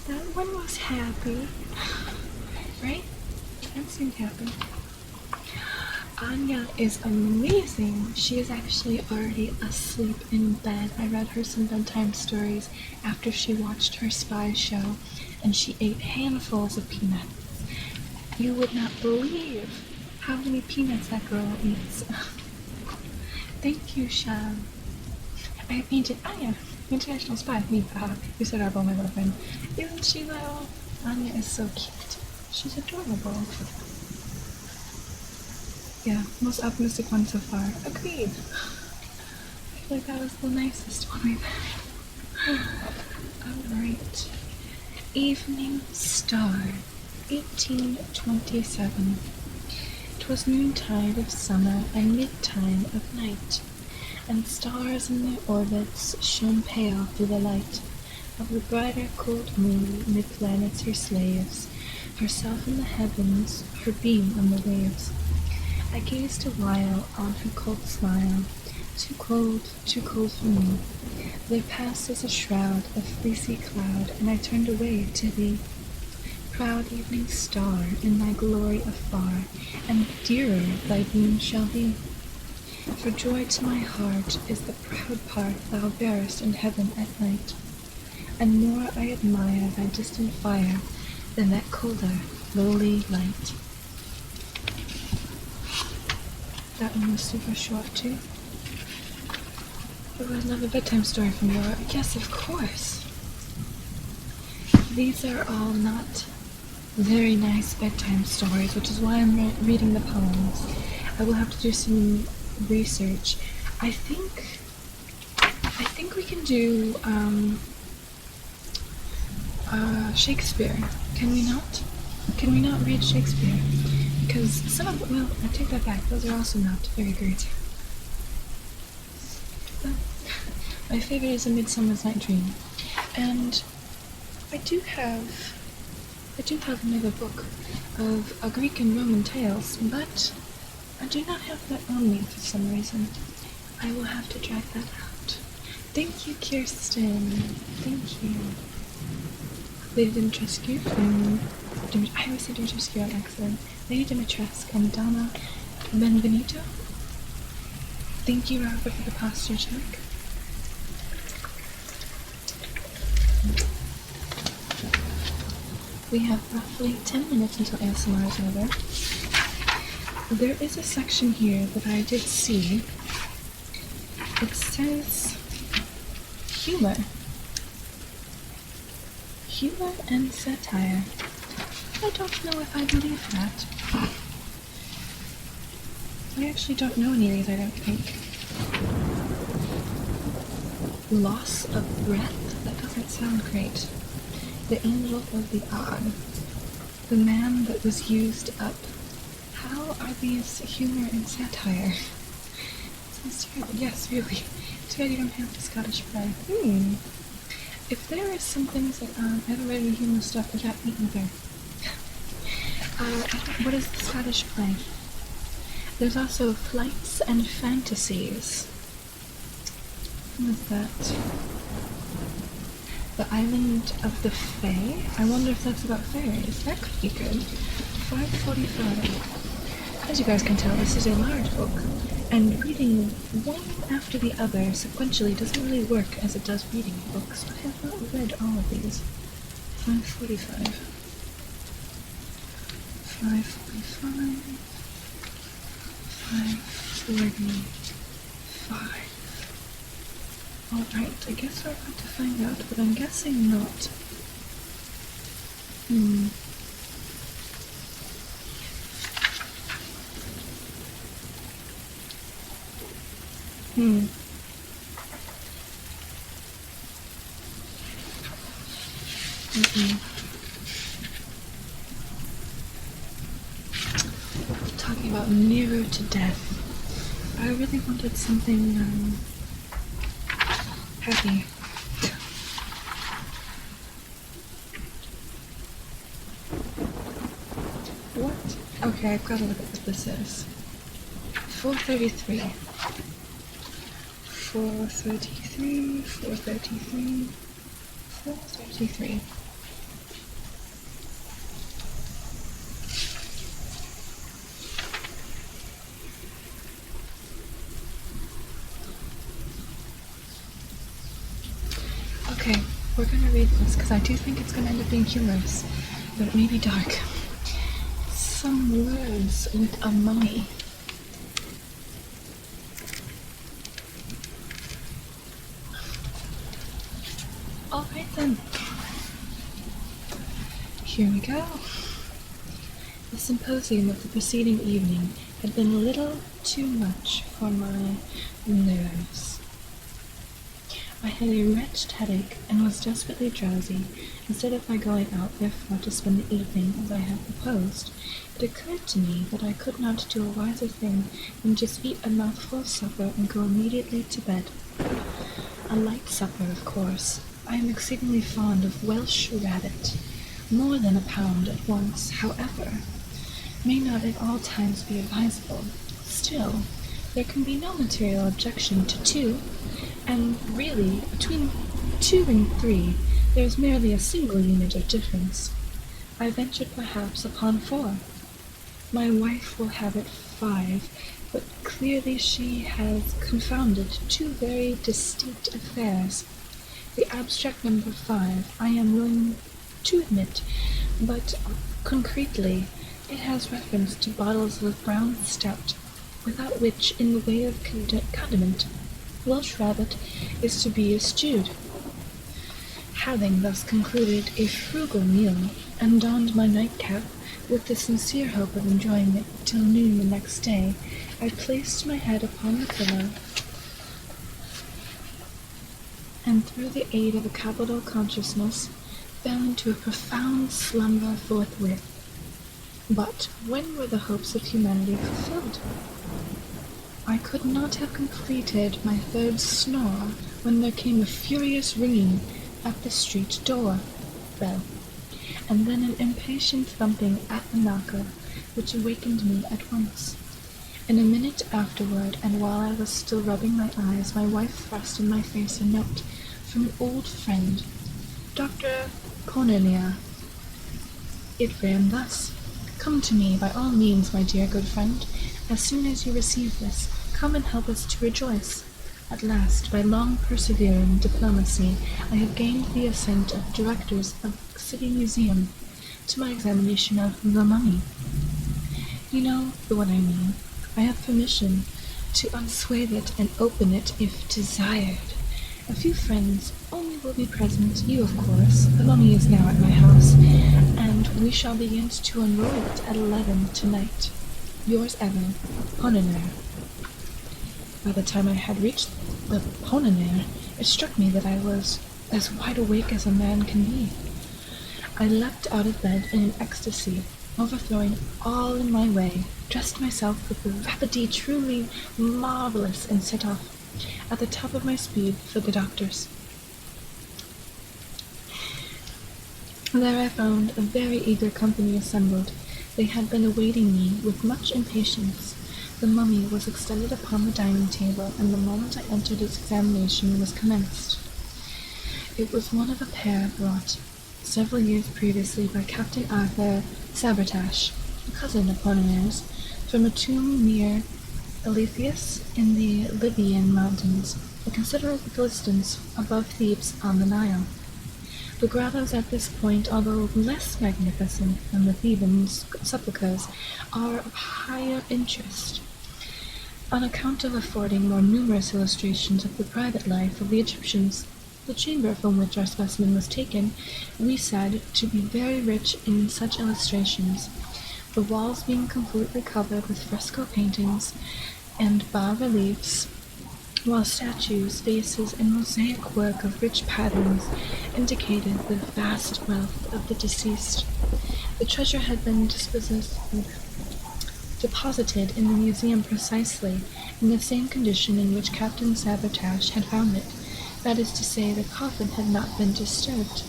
That one was happy, right? That seemed happy. Anya is amazing. She is actually already asleep in bed. I read her some bedtime stories after she watched her spy show, and she ate handfuls of peanuts. You would not believe how many peanuts that girl eats. Thank you, Sham. I painted Anya, international spy. Me, you said our my little friend. Isn't she though? Anya is so cute. She's adorable. Yeah, most optimistic one so far. Agreed. I feel like that was the nicest one we've had. Alright. Evening Star, 1827. 'Twas noontide of summer and mid-time of night, and stars in their orbits shone pale through the light of the brighter cold moon mid planets her slaves, herself in the heavens, her beam on the waves. I gazed a while on her cold smile, too cold for me. There passed as a shroud of fleecy cloud, and I turned away to thee. Proud evening star, in thy glory afar, and dearer thy beam shall be. For joy to my heart is the proud part thou bearest in heaven at night, and more I admire thy distant fire than that colder, lowly light. That one was super short too. Oh, I love a bedtime story from Laura. Yes, of course. These are all not very nice bedtime stories, which is why I'm reading the poems. I will have to do some research. I think I think we can do Shakespeare. Can we not? Can we not read Shakespeare? Because some of well, I take that back. Those are also not very great. But my favorite is A Midsummer's Night Dream, and I do have another book of Greek and Roman tales, but I do not have that on me for some reason. I will have to drag that out. Thank you, Kirsten. Thank you. Lady Dimitrescu I always say Dimitrescu on accident. Lady Dimitrescu and Donna Benvenuto. Thank you, Robert, for the posture check. We have roughly 10 minutes until ASMR is over. There is a section here that I did see. It says humor. Humor and satire. I don't know if I believe that. I actually don't know any of these, I don't think. Loss of breath? That doesn't sound great. The angel of the odd. The man that was used up. How are these humor and satire? Sounds terrible. Yes, really. Too bad you don't have the Scottish play. If there is some things that I haven't read any humor stuff, but that me either. What is the Scottish play? There's also Flights and Fantasies. What is that? The Island of the Fae? I wonder if that's about fairies. That could be good. 545. As you guys can tell, this is a large book, and reading one after the other sequentially doesn't really work as it does reading books. I have not read all of these. 545. 545. 545. Alright, I guess we're about to find out, but I'm guessing not. Talking about nearer to death. I really wanted something, happy. What? Okay, I've got to look at what this is. 433. 433, 433, 433. Okay, we're gonna read this because I do think it's gonna end up being humorous, but it may be dark. Some words with a mummy. Alright then. Here we go. The symposium of the preceding evening had been a little too much for my nerves. I had a wretched headache and was desperately drowsy. Instead of my going out, therefore, to spend the evening as I had proposed, it occurred to me that I could not do a wiser thing than just eat a mouthful of supper and go immediately to bed. A light supper, of course. I am exceedingly fond of Welsh rabbit. More than a pound at once, however, may not at all times be advisable. Still, there can be no material objection to 2, and really, between 2 and 3, there is merely a single unit of difference. I ventured perhaps upon 4. My wife will have it 5, but clearly she has confounded 2 very distinct affairs. The abstract number 5 I am willing to admit, but concretely it has reference to bottles of brown stout, without which, in the way of condiment, Welsh rabbit is to be eschewed. Having thus concluded a frugal meal, and donned my nightcap, with the sincere hope of enjoying it till noon the next day, I placed my head upon the pillow, and through the aid of a capital consciousness, fell into a profound slumber forthwith. But when were the hopes of humanity fulfilled? I could not have completed my third snore when there came a furious ringing at the street door bell, and then an impatient thumping at the knocker, which awakened me at once. In a minute afterward, and while I was still rubbing my eyes, my wife thrust in my face a note from an old friend, Dr. Cornelia. It ran thus: "Come to me, by all means, my dear good friend. As soon as you receive this, come and help us to rejoice. At last, by long persevering diplomacy, I have gained the assent of directors of the City Museum to my examination of the mummy. You know what I mean. I have permission to unswathe it and open it if desired. A few friends only will be present, you of course. The mummy is now at my house, and we shall begin to unroll it at 11 tonight. Yours ever, Hononair." By the time I had reached the Hononair, it struck me that I was as wide awake as a man can be. I leapt out of bed in an ecstasy, overthrowing all in my way, dressed myself with a rapidity truly marvelous, and set off at the top of my speed for the doctor's. There I found a very eager company assembled. They had been awaiting me with much impatience. The mummy was extended upon the dining table, and the moment I entered its examination was commenced. It was one of a pair brought several years previously by Captain Arthur Sabretash, a cousin of Hononair's, from a tomb near Eleuthius in the Libyan mountains, a considerable distance above Thebes on the Nile. The grottos at this point, although less magnificent than the Theban sepulchres, are of higher interest, on account of affording more numerous illustrations of the private life of the Egyptians. The chamber from which our specimen was taken we said to be very rich in such illustrations, the walls being completely covered with fresco paintings and bas-reliefs, while statues, vases, and mosaic work of rich patterns indicated the vast wealth of the deceased. The treasure had been deposited in the museum precisely in the same condition in which Captain Sabretash had found it. That is to say, the coffin had not been disturbed.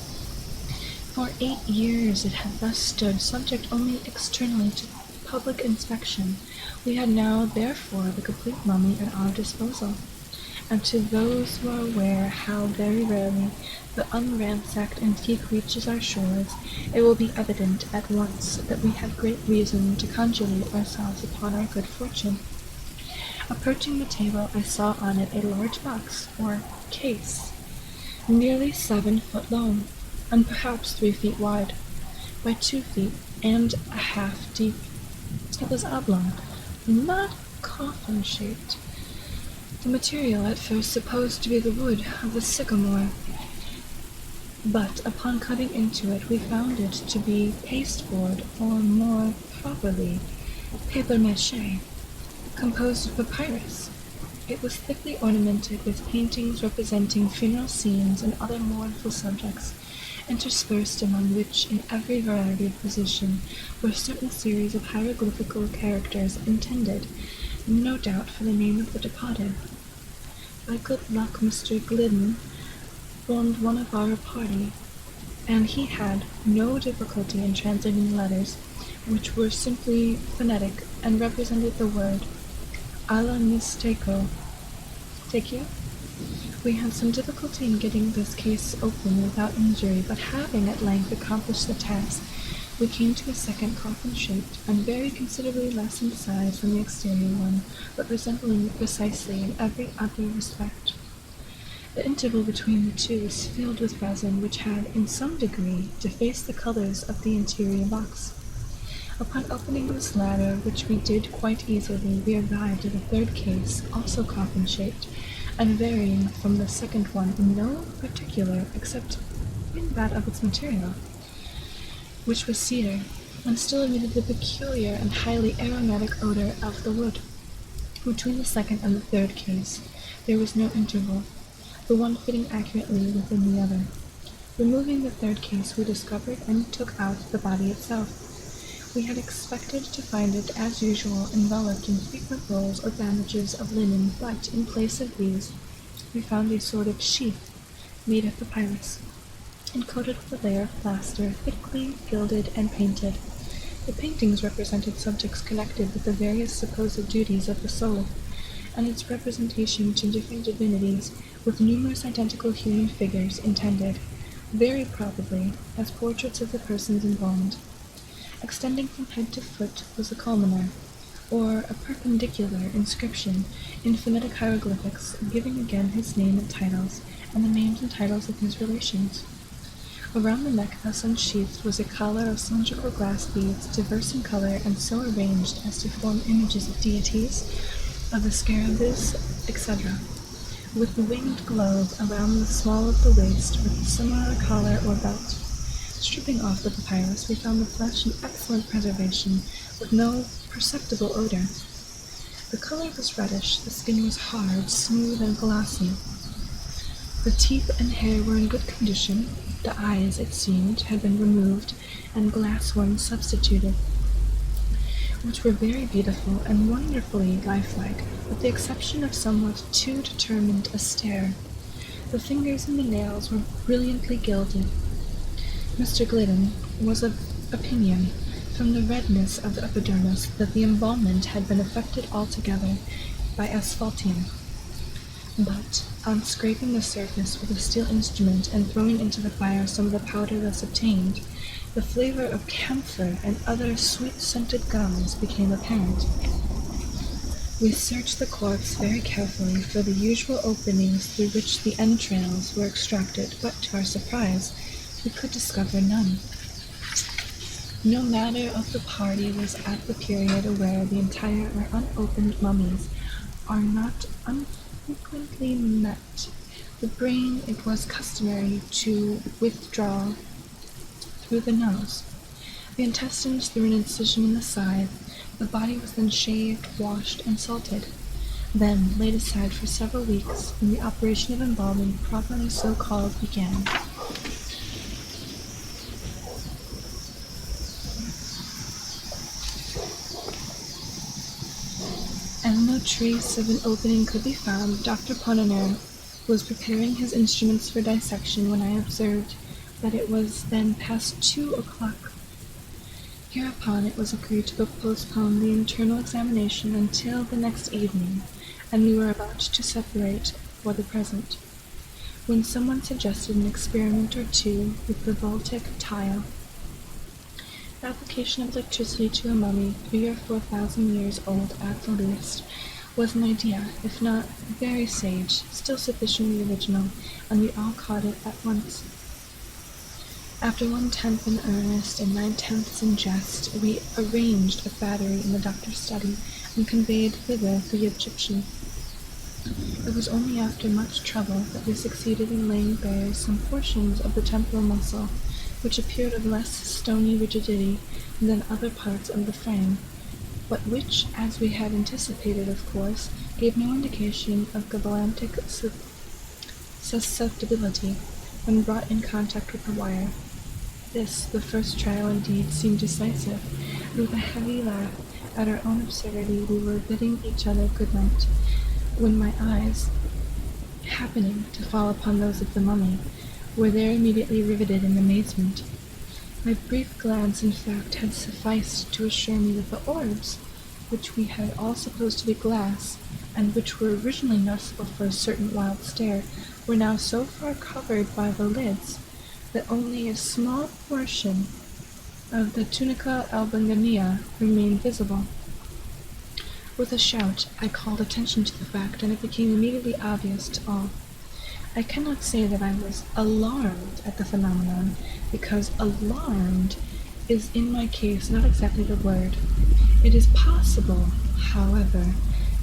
For 8 years it had thus stood, subject only externally to public inspection. We had now, therefore, the complete mummy at our disposal. And to those who are aware how very rarely the unransacked antique reaches our shores, it will be evident at once that we have great reason to congratulate ourselves upon our good fortune. Approaching the table, I saw on it a large box, or case, nearly 7 foot long, and perhaps 3 feet wide, by 2 feet and a half deep. It was oblong, not coffin-shaped. The material at first supposed to be the wood of the sycamore, but upon cutting into it we found it to be pasteboard, or more properly, papier-mâché, composed of papyrus. It was thickly ornamented with paintings representing funeral scenes and other mournful subjects, interspersed among which, in every variety of position, were certain series of hieroglyphical characters intended, no doubt, for the name of the departed. By good luck, Mr. Glidden formed one of our party, and he had no difficulty in translating the letters, which were simply phonetic and represented the word "alla mistake." Take you? We had some difficulty in getting this case open without injury, but having at length accomplished the task, we came to a second coffin-shaped, and very considerably less in size than the exterior one, but resembling it precisely in every other respect. The interval between the two was filled with resin, which had, in some degree, defaced the colors of the interior box. Upon opening this latter, which we did quite easily, we arrived at a third case, also coffin-shaped, and varying from the second one in no particular except in that of its material, which was cedar, and still emitted the peculiar and highly aromatic odor of the wood. Between the second and the third case there was no interval. the one fitting accurately within the other. Removing the third case, we discovered and took out the body itself. We had expected to find it, as usual, enveloped in frequent rolls or bandages of linen, but, in place of these, we found a sort of sheath made of papyrus, and coated with a layer of plaster, thickly gilded and painted. The paintings represented subjects connected with the various supposed duties of the soul, and its representation to different divinities, with numerous identical human figures intended, very probably, as portraits of the persons embalmed. Extending from head to foot was a columnar, or a perpendicular inscription in phonetic hieroglyphics, giving again his name and titles, and the names and titles of his relations. Around the neck thus unsheathed was a collar of cylindrical glass beads, diverse in color and so arranged as to form images of deities, of the scarabus, etc., with the winged globe around the small of the waist, with a similar collar or belt. Stripping off the papyrus, we found the flesh in excellent preservation, with no perceptible odor. The color was reddish, the skin was hard, smooth, and glossy. The teeth and hair were in good condition. The eyes, it seemed, had been removed, and glass ones substituted, which were very beautiful and wonderfully lifelike, with the exception of somewhat too determined a stare. The fingers and the nails were brilliantly gilded. Mr. Glidden was of opinion, from the redness of the epidermis, that the embalmment had been effected altogether by asphaltium. But, on scraping the surface with a steel instrument and throwing into the fire some of the powder thus obtained, the flavor of camphor and other sweet-scented gums became apparent. We searched the corpse very carefully for the usual openings through which the entrails were extracted, but, to our surprise, we could discover none. No matter of the party was at the period aware the entire or unopened mummies are not unfrequently met. The brain it was customary to withdraw through the nose, the intestines through an incision in the side. The body was then shaved, washed, and salted, then laid aside for several weeks, when the operation of embalming, properly so called, began. As no trace of an opening could be found, Dr. Ponener was preparing his instruments for dissection when I observed that it was then past 2 o'clock. Hereupon it was agreed to postpone the internal examination until the next evening, and we were about to separate for the present, when someone suggested an experiment or two with the voltaic tile. The application of electricity to a mummy 3,000 or 4,000 years old at the least was an idea, if not very sage, still sufficiently original, and we all caught it at once. After 1/10 in earnest and 9/10 in jest, we arranged a battery in the doctor's study and conveyed thither the Egyptian. It was only after much trouble that we succeeded in laying bare some portions of the temporal muscle, which appeared of less stony rigidity than other parts of the frame, but which, as we had anticipated, of course, gave no indication of galactic susceptibility when brought in contact with the wire. This, the first trial, indeed, seemed decisive, and with a heavy laugh at our own absurdity we were bidding each other good night, when my eyes, happening to fall upon those of the mummy, were there immediately riveted in amazement. My brief glance, in fact, had sufficed to assure me that the orbs, which we had all supposed to be glass, and which were originally noticeable for a certain wild stare, were now so far covered by the lids that only a small portion of the tunica albanganea remained visible. With a shout, I called attention to the fact, and it became immediately obvious to all. I cannot say that I was alarmed at the phenomenon, because alarmed is in my case not exactly the word. It is possible, however,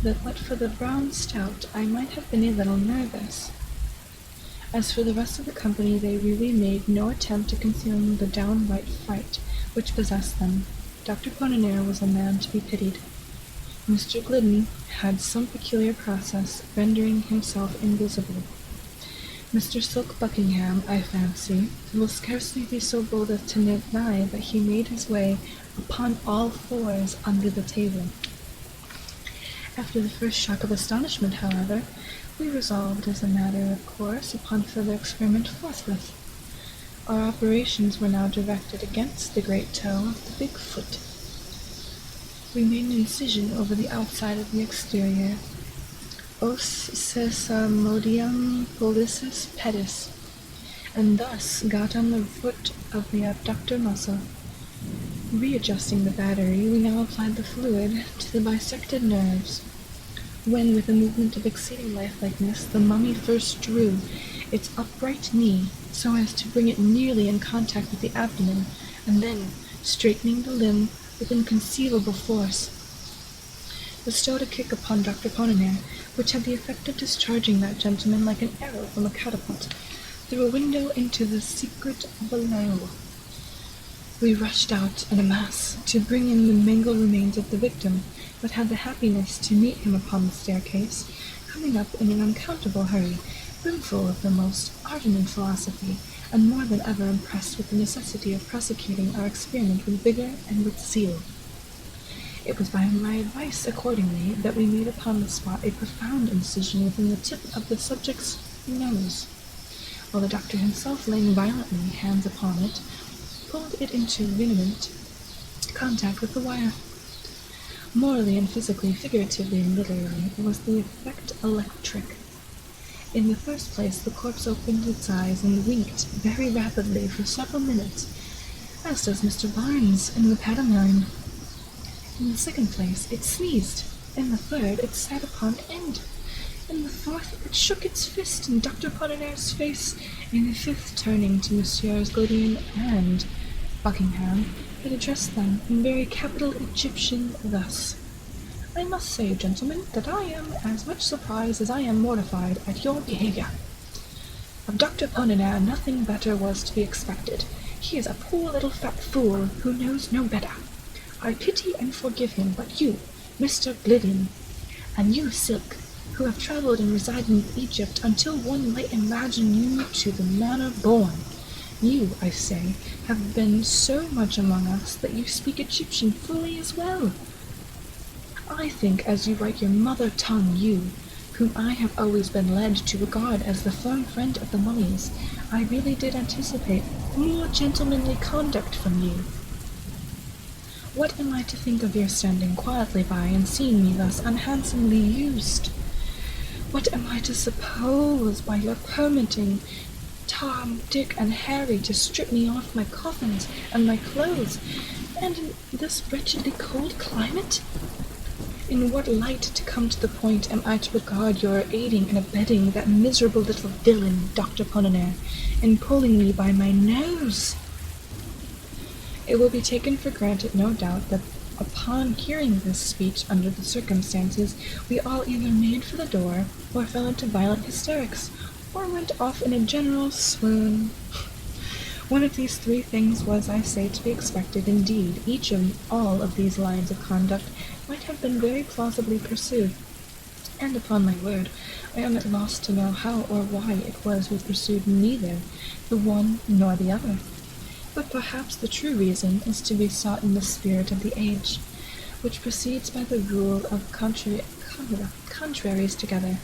that but for the brown stout I might have been a little nervous. As for the rest of the company, they really made no attempt to conceal the downright fright which possessed them. Dr. Ponener was a man to be pitied. Mr. Glidden had some peculiar process rendering himself invisible. Mr. Silk Buckingham, I fancy, will scarcely be so bold as to deny that he made his way upon all fours under the table. After the first shock of astonishment, however, we resolved, as a matter of course, upon further experiment forthwith. Our operations were now directed against the great toe of the big foot. We made an incision over the outside of the exterior, os sesamodium pollicis pedis, and thus got on the foot of the abductor muscle. Readjusting the battery, we now applied the fluid to the bisected nerves, when, with a movement of exceeding lifelikeness, the mummy first drew its upright knee so as to bring it nearly in contact with the abdomen, and then, straightening the limb with inconceivable force, bestowed a kick upon Dr. Ponenair, which had the effect of discharging that gentleman like an arrow from a catapult, through a window into the secret below. We rushed out in a mass to bring in the mangled remains of the victim, but had the happiness to meet him upon the staircase, coming up in an unaccountable hurry, brimful of the most ardent philosophy, and more than ever impressed with the necessity of prosecuting our experiment with vigor and with zeal. It was by my advice, accordingly, that we made upon the spot a profound incision within the tip of the subject's nose, while the doctor himself, laying violently hands upon it, pulled it into vehement contact with the wire. Morally and physically, figuratively and literally, was the effect electric. In the first place, the corpse opened its eyes and winked very rapidly for several minutes, as does Mr. Barnes in the pantomime. In the second place, it sneezed. In the third, it sat upon end. In the fourth, it shook its fist in Dr. Ponenair's face. In the fifth, turning to Messieurs Gladian and Buckingham, it addressed them in very capital Egyptian thus: "I must say, gentlemen, that I am as much surprised as I am mortified at your behaviour. Of Dr. Ponenair nothing better was to be expected. He is a poor little fat fool who knows no better. I pity and forgive him, but you, Mr. Glidden, and you, Silk, who have travelled and resided in Egypt until one might imagine you to the manner born, you, I say, have been so much among us that you speak Egyptian fully as well. I think, as you write your mother tongue, you, whom I have always been led to regard as the firm friend of the mummies, I really did anticipate more gentlemanly conduct from you. What am I to think of your standing quietly by and seeing me thus unhandsomely used? What am I to suppose by your permitting Tom, Dick, and Harry to strip me off my coffins and my clothes, and in this wretchedly cold climate? In what light, to come to the point, am I to regard your aiding and abetting that miserable little villain, Dr. Ponenair, in pulling me by my nose? It will be taken for granted, no doubt, that upon hearing this speech under the circumstances, we all either made for the door, or fell into violent hysterics, or went off in a general swoon. One of these three things was, I say, to be expected. Indeed, each of all of these lines of conduct might have been very plausibly pursued, and upon my word, I am at loss to know how or why it was we pursued neither the one nor the other. But perhaps the true reason is to be sought in the spirit of the age, which proceeds by the rule of contraries together,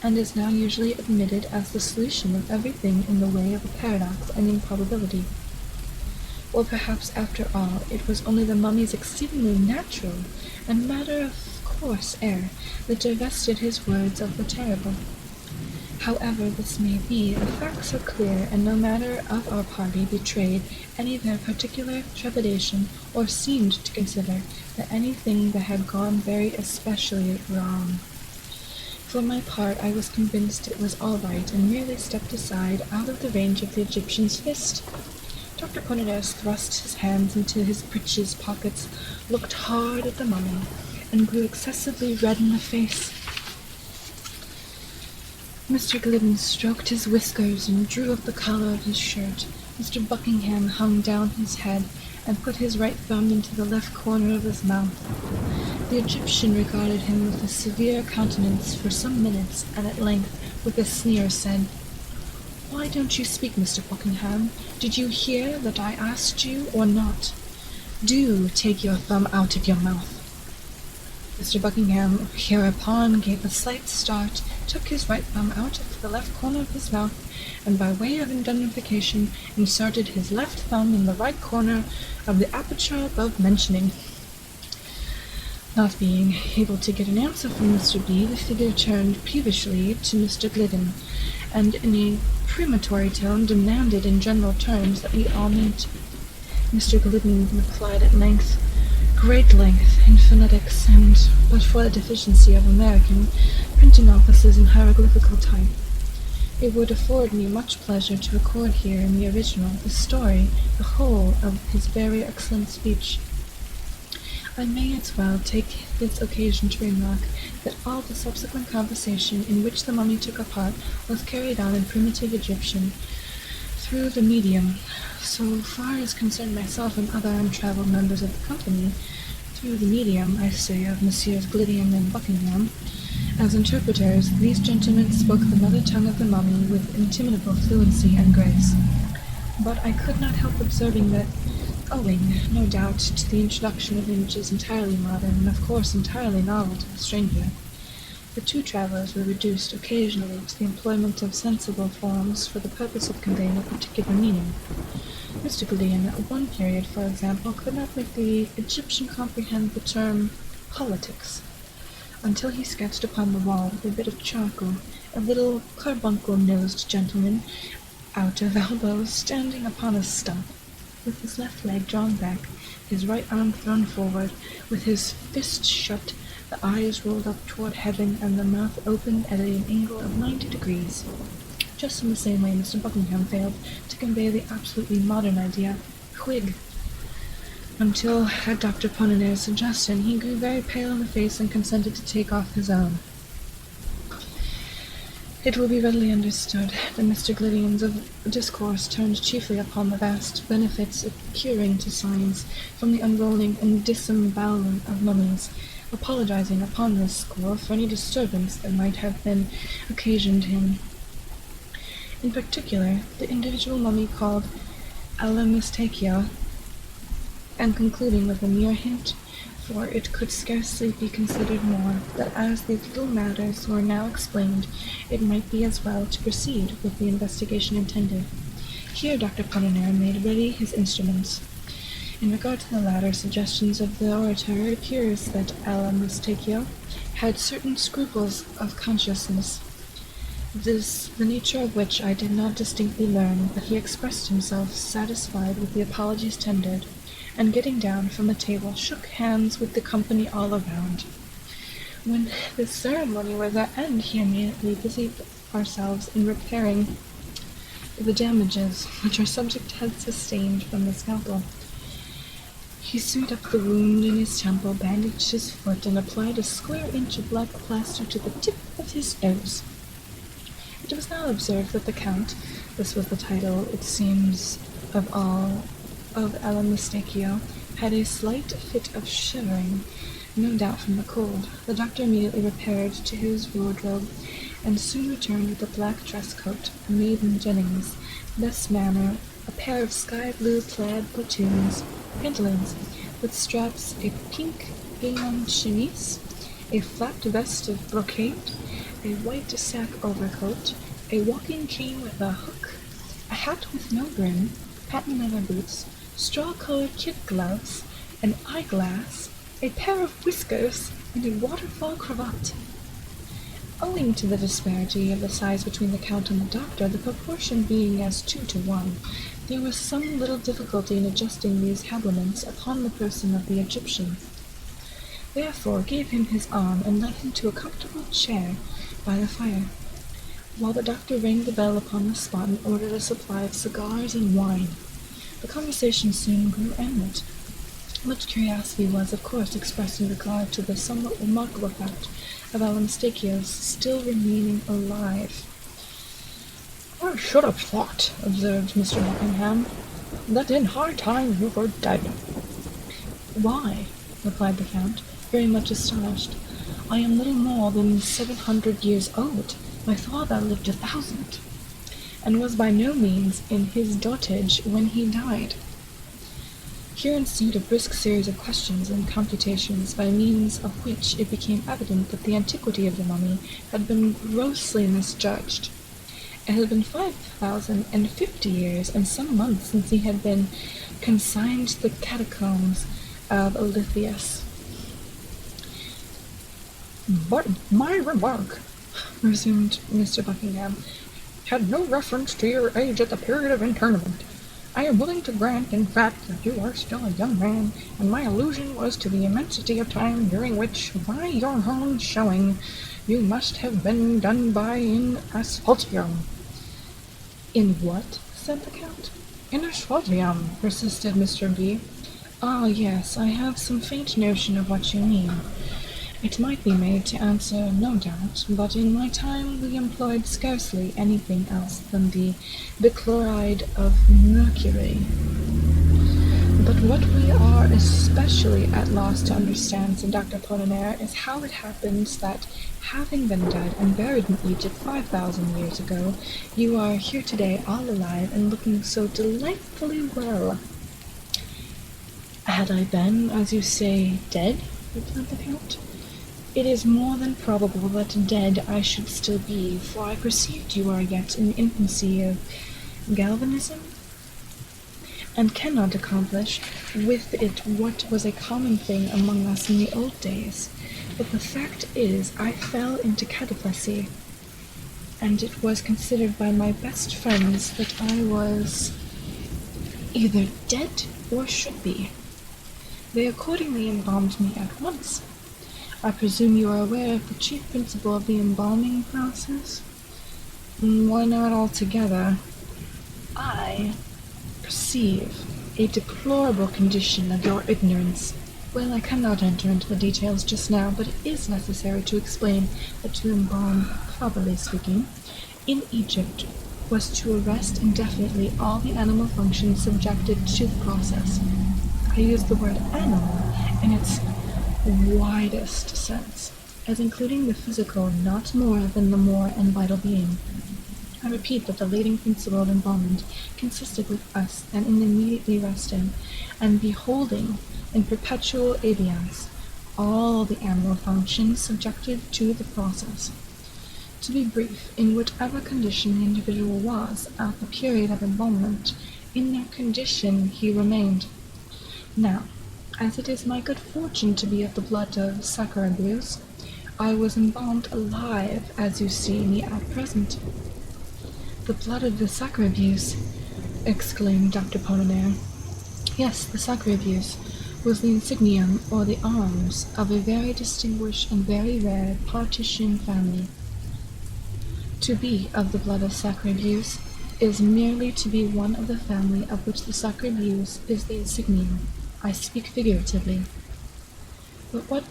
and is now usually admitted as the solution of everything in the way of a paradox and improbability. Or perhaps, after all, it was only the mummy's exceedingly natural and matter-of-course air that divested his words of the terrible. However this may be, the facts are clear, and no matter of our party betrayed any their particular trepidation, or seemed to consider that anything that had gone very especially wrong. For my part, I was convinced it was all right, and merely stepped aside out of the range of the Egyptian's fist. Dr. Ponenair thrust his hands into his breeches pockets, looked hard at the mummy, and grew excessively red in the face. Mr. Glidden stroked his whiskers and drew up the collar of his shirt. Mr. Buckingham hung down his head and put his right thumb into the left corner of his mouth. The Egyptian regarded him with a severe countenance for some minutes, and at length, with a sneer, said, Why don't you speak, Mr. Buckingham? Did you hear that I asked you or not? Do take your thumb out of your mouth." Mr. Buckingham hereupon gave a slight start, took his right thumb out of the left corner of his mouth, and by way of indemnification inserted his left thumb in the right corner of the aperture above mentioning. Not being able to get an answer from Mr. B, the figure turned peevishly to Mr. Glidden, and in a premonitory tone demanded in general terms that we all meet. Mr. Glidden replied at length, great length, in phonetics, and, but for the deficiency of American, printing offices in hieroglyphical type. It would afford me much pleasure to record here in the original, the story, the whole of his very excellent speech. I may as well take this occasion to remark that all the subsequent conversation in which the mummy took a part was carried on in primitive Egyptian, through the medium, so far as concerned myself and other untravelled members of the company, through the medium, I say, of Messrs. Glidden and Buckingham. As interpreters, these gentlemen spoke the mother tongue of the mummy with inimitable fluency and grace. But I could not help observing that, owing, no doubt, to the introduction of images entirely modern and of course entirely novel to the stranger, the two travellers were reduced occasionally to the employment of sensible forms for the purpose of conveying a particular meaning. Mr. Glidden, at one period, for example, could not make the Egyptian comprehend the term politics, until he sketched upon the wall with a bit of charcoal a little carbuncle-nosed gentleman, out of elbows, standing upon a stump, with his left leg drawn back, his right arm thrown forward, with his fist shut, the eyes rolled up toward heaven, and the mouth open at an angle of 90 degrees. Just in the same way Mr. Buckingham failed to convey the absolutely modern idea, Whig, until, at Dr. Poninair's suggestion, he grew very pale in the face and consented to take off his own. It will be readily understood that Mr. Glidden's discourse turned chiefly upon the vast benefits accruing to science from the unrolling and disemboweling of mummies, apologizing upon this score for any disturbance that might have been occasioned him. In particular, the individual mummy called Alamistachio, and concluding with a mere hint, for it could scarcely be considered more, that as these little matters were now explained, it might be as well to proceed with the investigation intended. Here Dr. Poninair made ready his instruments. In regard to the latter suggestions of the orator, it appears that Alamistachio had certain scruples of conscience, the nature of which I did not distinctly learn, but he expressed himself satisfied with the apologies tendered, and getting down from the table shook hands with the company all around. When this ceremony was at end, he immediately busied ourselves in repairing the damages which our subject had sustained from the scalpel. He sewed up the wound in his temple, bandaged his foot, and applied a square inch of black plaster to the tip of his nose. It was now observed that the Count, this was the title, it seems, of all of Alamistachio, had a slight fit of shivering, no doubt from the cold. The doctor immediately repaired to his wardrobe, and soon returned with a black dress coat, a maiden Jennings, best manner, a pair of sky-blue plaid pantaloons, with straps, a pink gingham chemise, a flapped vest of brocade, a white sack overcoat, a walking cane with a hook, a hat with no brim, patent leather boots, straw-colored kid gloves, an eyeglass, a pair of whiskers, and a waterfall cravat. Owing to the disparity of the size between the Count and the doctor, the proportion being as 2 to 1, there was some little difficulty in adjusting these habiliments upon the person of the Egyptian. Therefore gave him his arm, and led him to a comfortable chair by the fire, while the doctor rang the bell upon the spot and ordered a supply of cigars and wine. The conversation soon grew animate. Much curiosity was, of course, expressed in regard to the somewhat remarkable fact of Alamistachio's still remaining alive. "I should have thought," observed Mr. Buckingham, "that in high time you were dead." "Why," replied the Count, very much astonished, "I am little more than 700 years old. My father lived 1,000. and was by no means in his dotage when he died. Here ensued a brisk series of questions and computations, by means of which it became evident that the antiquity of the mummy had been grossly misjudged. It had been 5,050 years and some months since he had been consigned to the catacombs of Lithius. "But my remark," resumed Mr. Buckingham, "had no reference to your age at the period of internment. I am willing to grant, in fact, that you are still a young man, and my allusion was to the immensity of time during which, by your own showing, you must have been done by in asphaltium." "In what?" said the Count. "In asphaltium," persisted Mr. B. "Ah, yes, I have some faint notion of what you mean. It might be made to answer, no doubt, but in my time we employed scarcely anything else than the bichloride of mercury. But what we are especially at loss to understand," said Dr. Apollinaire, "is how it happens that, having been dead and buried in Egypt 5,000 years ago, you are here today all alive and looking so delightfully well." "Had I been, as you say, dead?" replied the Count. "It is more than probable that dead I should still be, for I perceived you are yet in the infancy of galvanism, and cannot accomplish with it what was a common thing among us in the old days. But the fact is, I fell into cataplexy, and it was considered by my best friends that I was either dead or should be. They accordingly embalmed me at once. I presume you are aware of the chief principle of the embalming process?" "Why, not altogether." "I perceive a deplorable condition of your ignorance. Well, I cannot enter into the details just now, but it is necessary to explain that to embalm, properly speaking, in Egypt, was to arrest indefinitely all the animal functions subjected to the process. I use the word animal in its widest sense, as including the physical not more than the moral and vital being. I repeat that the leading principle of embalmment consisted with us in immediately resting and beholding in perpetual ambiance all the animal functions subjected to the process. To be brief, in whatever condition the individual was at the period of embalmment, in that condition he remained. Now, as it is my good fortune to be of the blood of Sacarabeus, I was embalmed alive, as you see me at present." "The blood of the Sacarabeus!" exclaimed Dr. Apollinaire. "Yes, the Sacarabeus was the insignium or the arms of a very distinguished and very rare patrician family. To be of the blood of Sacarabeus is merely to be one of the family of which the Sacarabeus is the insignium. I speak figuratively." "But what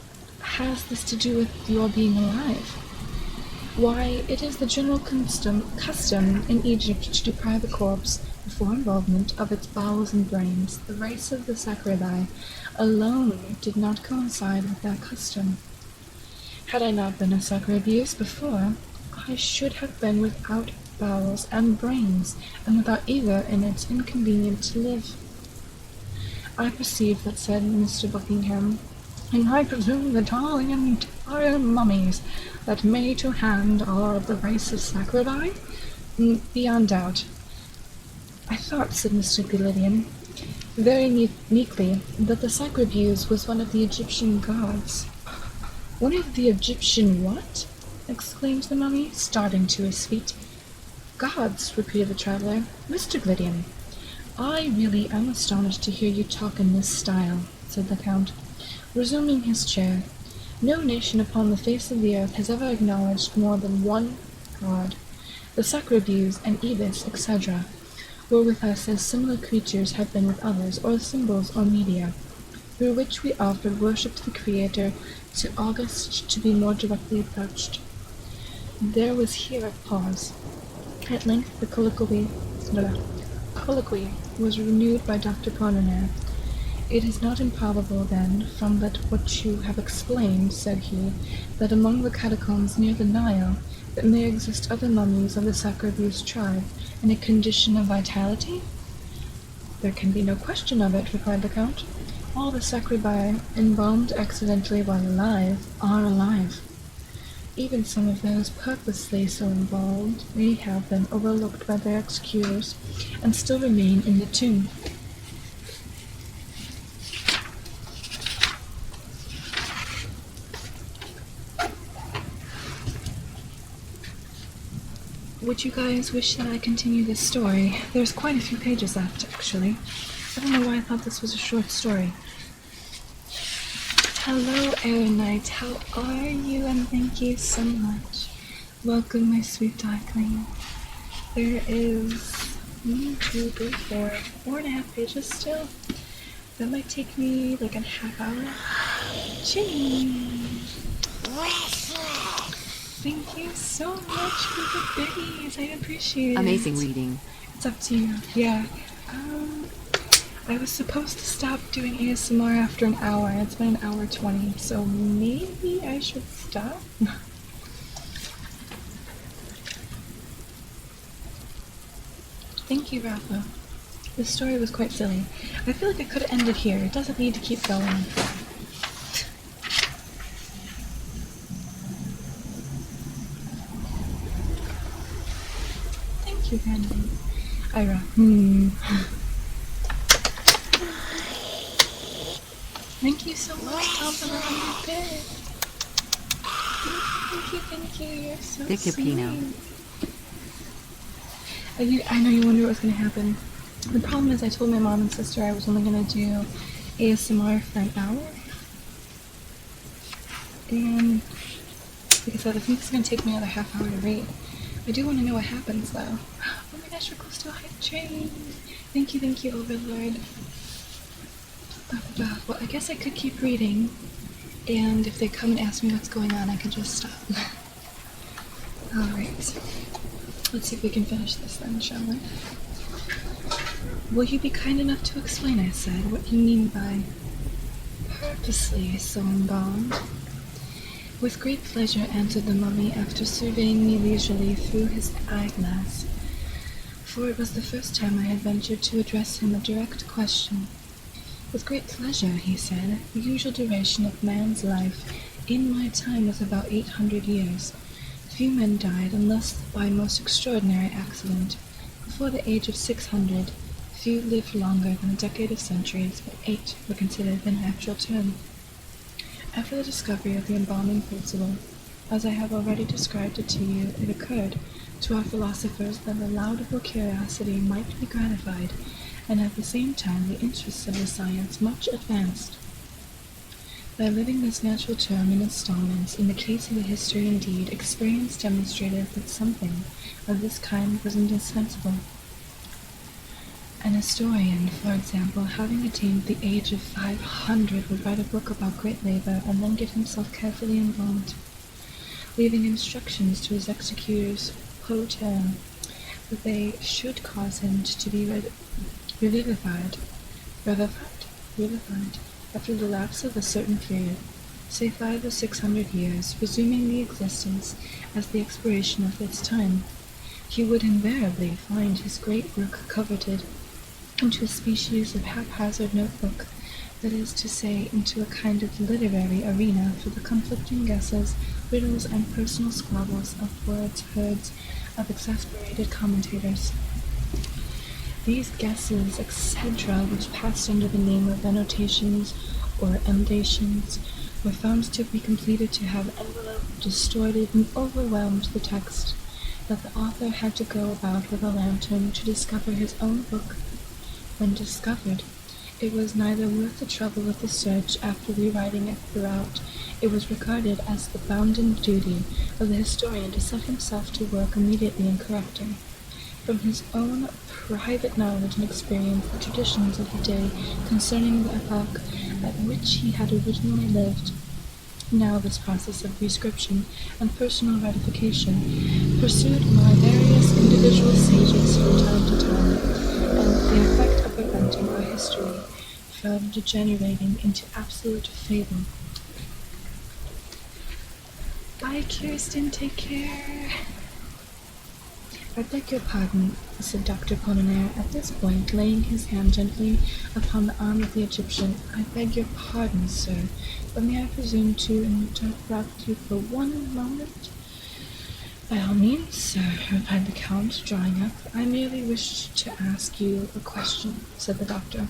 has this to do with your being alive?" "Why, it is the general custom in Egypt to deprive a corpse, before involvement, of its bowels and brains. The race of the Sacarabi alone did not coincide with that custom. Had I not been a Sacarabeus before, I should have been without bowels and brains, and without either in its inconvenient to live." "I perceive that," said Mr. Buckingham, "and I presume that all the entire mummies that may to hand are of the race of Sacarabi?" "Beyond doubt." "I thought," said Mr. Glidden, very meekly, "that the Sacarabeus was one of the Egyptian gods." "One of the Egyptian what?" exclaimed the mummy, starting to his feet. "Gods," repeated the traveller. "Mr. Glidden, I really am astonished to hear you talk in this style," said the Count, resuming his chair. "No nation upon the face of the earth has ever acknowledged more than one God. The Sacarabeus and Ibis, etc., were with us as similar creatures have been with others, or symbols or media, through which we offered worship to the Creator, to August to be more directly approached." There was here a pause. At length the colloquy was renewed by Dr. Apollinaire. "It is not improbable, then, from what you have explained," said he, "that among the catacombs near the Nile Then there exist other mummies of the Sacravuse tribe in a condition of vitality? There can be no question of it, replied the Count. All the Sacrabii embalmed accidentally while alive are alive. Even some of those purposely so embalmed may have been overlooked by their executors and still remain in the tomb. Would you guys wish that I continue this story? There's quite a few pages left, actually. I don't know why I thought this was a short story. Hello, Aeronite. How are you? And thank you so much. Welcome, my sweet darkling. There is 1, 2, 3, 4, 4.5 pages still. That might take me like a half hour. Change. Thank you so much for the biddies. I appreciate it. Amazing reading. It's up to you. Yeah. I was supposed to stop doing ASMR after an hour. It's been an hour 20, so maybe I should stop? Thank you, Rafa. This story was quite silly. I feel like I could have ended here. It doesn't need to keep going. Thank you, Brandon. Ira. Thank you so much, Tom, for the 100 bits. Thank you. You're so Thank you, sweet. Pino. I know you wonder what's going to happen. The problem is I told my mom and sister I was only going to do ASMR for an hour. And like I said, I think it's going to take me another half hour to read. I do want to know what happens, though. Oh my gosh, we're close to a hype train. Thank you, Overlord. Well, I guess I could keep reading, and if they come and ask me what's going on, I could just stop. Alright. Let's see if we can finish this then, shall we? Will you be kind enough to explain, I said, what you mean by purposely so embalmed? With great pleasure, answered the mummy, after surveying me leisurely through his eyeglass, for it was the first time I had ventured to address him a direct question. With great pleasure, he said. The usual duration of man's life in my time was about 800 years. Few men died unless by most extraordinary accident. Before the age of 600, few lived longer than a decade of centuries, but 8 were considered the natural term. After the discovery of the embalming principle, as I have already described it to you, it occurred to our philosophers that the laudable curiosity might be gratified, and at the same time the interests of the science much advanced. By living this natural term in installments, in the case of the history indeed, experience demonstrated that something of this kind was indispensable. An historian, for example, having attained the age of 500, would write a book about great labor and then get himself carefully embalmed, leaving instructions to his executors pro term that they should cause him to be revivified after the lapse of a certain period, say 500 or 600 years, resuming the existence as the expiration of its time. He would invariably find his great work coveted into a species of haphazard notebook, that is to say, into a kind of literary arena for the conflicting guesses, riddles, and personal squabbles of words herds of exasperated commentators. These guesses, etc., which passed under the name of annotations or emendations, were found to be completed to have enveloped, distorted, and overwhelmed the text, that the author had to go about with a lantern to discover his own book. When discovered, it was neither worth the trouble of the search after rewriting it throughout. It was regarded as the bounden duty of the historian to set himself to work immediately in correcting, from his own private knowledge and experience, the traditions of the day concerning the epoch at which he had originally lived. Now this process of prescription and personal ratification, pursued by various individual sages from time to time, and the effect of preventing our history from degenerating into absolute fable. Bye, Kirsten. Take care. I beg your pardon, said Dr. Polinaire at this point, laying his hand gently upon the arm of the Egyptian. I beg your pardon, sir, but may I presume to interrupt you for one moment? By all means, sir, replied the Count, drawing up. I merely wished to ask you a question, said the doctor.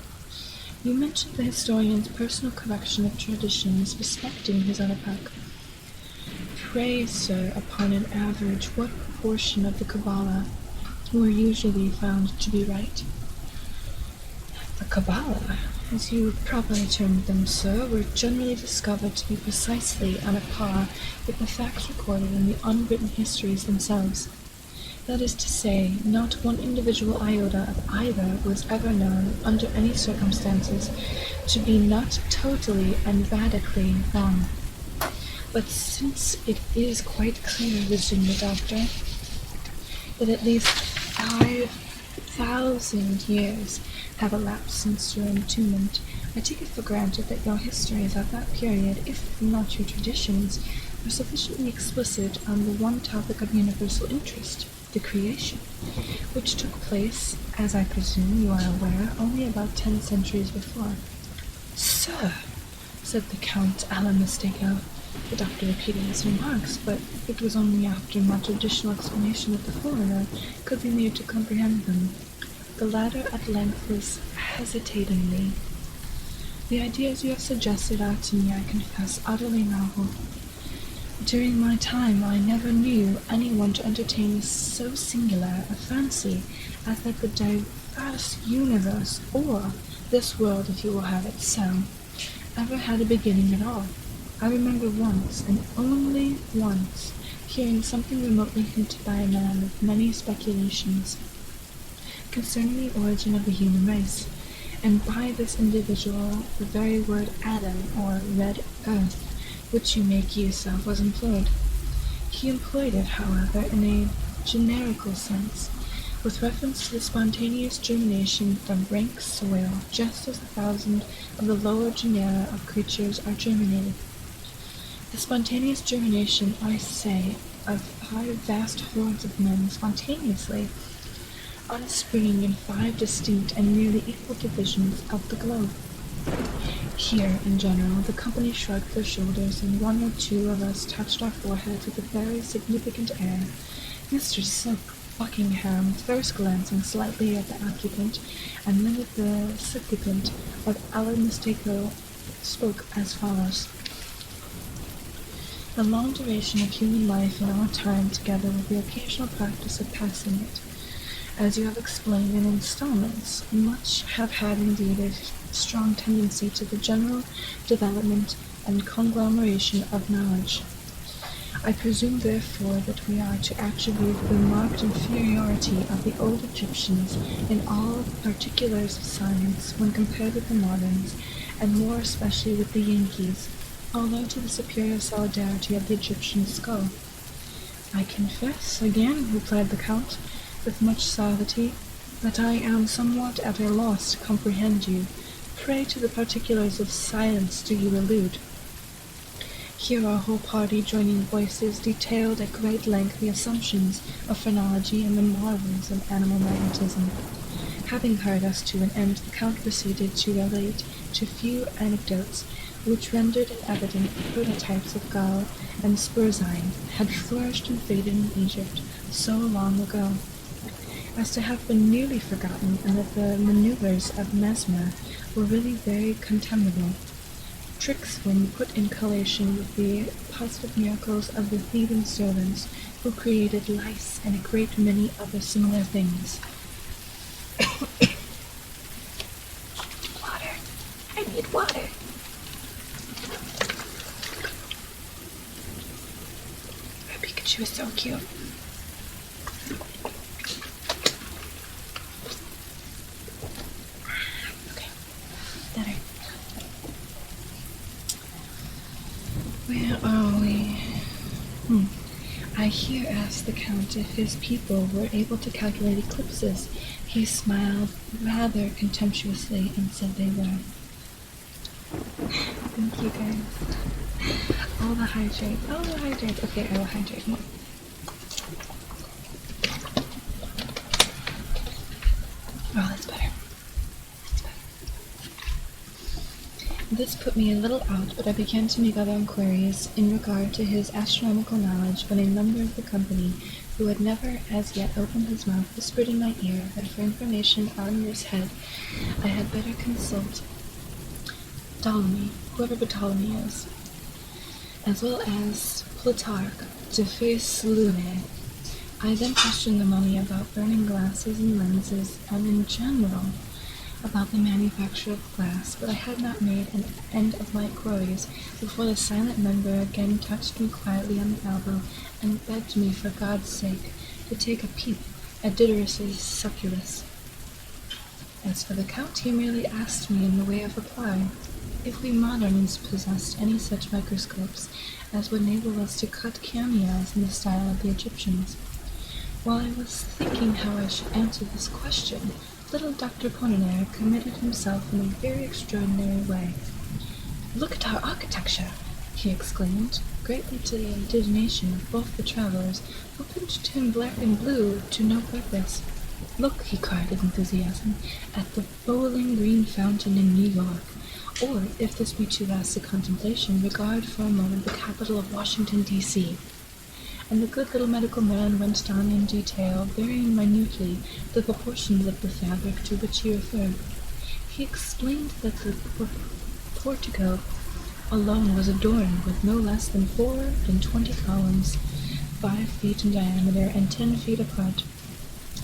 You mentioned the historian's personal collection of traditions respecting his own epoch. Pray, sir, upon an average, what proportion of the Kabbalah were usually found to be right? The Kabbalah, as you properly termed them, sir, were generally discovered to be precisely on a par with the facts recorded in the unwritten histories themselves. That is to say, not one individual iota of either was ever known, under any circumstances, to be not totally and radically wrong. But since it is quite clear, resumed the doctor, that at least 5,000 years have elapsed since your entombment, I take it for granted that your histories of that period, if not your traditions, are sufficiently explicit on the one topic of universal interest, the creation, which took place, as I presume you are aware, only about 10 centuries before. Sir, said the Count a la Mystico. The doctor repeated his remarks, but it was only after much additional explanation that the foreigner could be made to comprehend them. The latter at length was hesitatingly. The ideas you have suggested are to me, I confess, utterly novel. During my time I never knew anyone to entertain so singular a fancy as that the diverse universe, or this world if you will have it so, ever had a beginning at all. I remember once, and only once, hearing something remotely hinted by a man of many speculations concerning the origin of the human race, and by this individual the very word Adam, or red earth, which you make use of, was employed. He employed it, however, in a generical sense, with reference to the spontaneous germination from rank soil, just as 1,000 of the lower genera of creatures are germinated. The spontaneous germination, I say, of 5 vast hordes of men spontaneously, unspringing in 5 distinct and nearly equal divisions of the globe. Here, in general, the company shrugged their shoulders, and 1 or 2 of us touched our foreheads with a very significant air. Mr. Silk Buckingham, first glancing slightly at the occupant, and then at the supplicant of Alan Mystico, spoke as follows. The long duration of human life and our time together with the occasional practice of passing it, as you have explained in installments, much have had indeed a strong tendency to the general development and conglomeration of knowledge. I presume, therefore, that we are to attribute the marked inferiority of the old Egyptians in all particulars of science when compared with the moderns, and more especially with the Yankees, although to the superior solidarity of the Egyptian skull. I confess, again, replied the Count, with much suavity, that I am somewhat at a loss to comprehend you. Pray, to the particulars of science do you allude? Here our whole party, joining voices, detailed at great length the assumptions of phrenology and the marvels of animal magnetism. Having heard us to an end, the Count proceeded to relate a few anecdotes which rendered it evident the prototypes of Gaul and Spurzheim had flourished and faded in Egypt so long ago as to have been nearly forgotten, and that the maneuvers of Mesmer were really very contemptible. Tricks when put in collation with the positive miracles of the Theban servants who created lice and a great many other similar things. Water. I need water. Our Pikachu is so cute. Okay, better. Where are we? I here asked the Count if his people were able to calculate eclipses. He smiled rather contemptuously and said they were. Thank you, guys. All the hydrate. All the hydrate. Okay, I will hydrate more. Oh, that's better. That's better. This put me a little out, but I began to make other inquiries in regard to his astronomical knowledge when a member of the company, who had never as yet opened his mouth, whispered in my ear that for information on this head I had better consult Ptolemy, whoever Ptolemy is, as well as Plutarch, de Face Lunae. I then questioned the mummy about burning glasses and lenses, and in general about the manufacture of glass, but I had not made an end of my queries before the silent member again touched me quietly on the elbow and begged me, for God's sake, to take a peep at Diderot's Succulus. As for the Count, he merely asked me in the way of reply if we moderns possessed any such microscopes as would enable us to cut cameos in the style of the Egyptians. While I was thinking how I should answer this question, little Dr. Ponenaire committed himself in a very extraordinary way. "Look at our architecture!" he exclaimed, greatly to the indignation of both the travellers, who pinched him black and blue to no purpose. "Look," he cried with enthusiasm, "at the Bowling Green Fountain in New York. Or, if this be too vast a contemplation, regard for a moment the capital of Washington, D.C." And the good little medical man went on in detail, very minutely, the proportions of the fabric to which he referred. He explained that the portico alone was adorned with no less than 24 columns, 5 feet in diameter and 10 feet apart.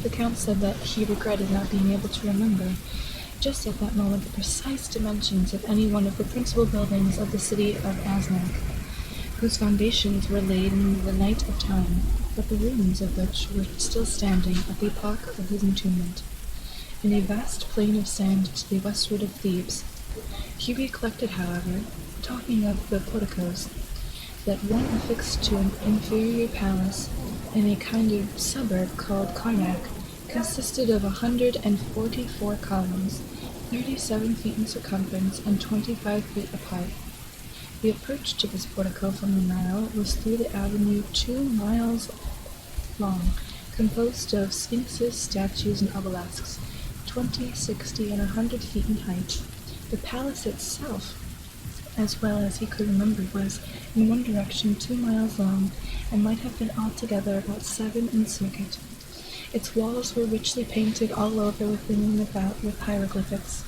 The Count said that he regretted not being able to remember, just at that moment, the precise dimensions of any one of the principal buildings of the city of Aznak, whose foundations were laid in the night of time, but the ruins of which were still standing at the epoch of his entombment, in a vast plain of sand to the westward of Thebes. He recollected, however, talking of the porticos, that one affixed to an inferior palace in a kind of suburb called Karnak consisted of 144 columns, 37 feet in circumference and 25 feet apart. The approach to this portico from the Nile was through the avenue 2 miles long, composed of sphinxes, statues, and obelisks, 20, 60, and 100 feet in height. The palace itself, as well as he could remember, was in one direction 2 miles long, and might have been altogether about 7 in circuit. Its walls were richly painted all over within and without with hieroglyphics.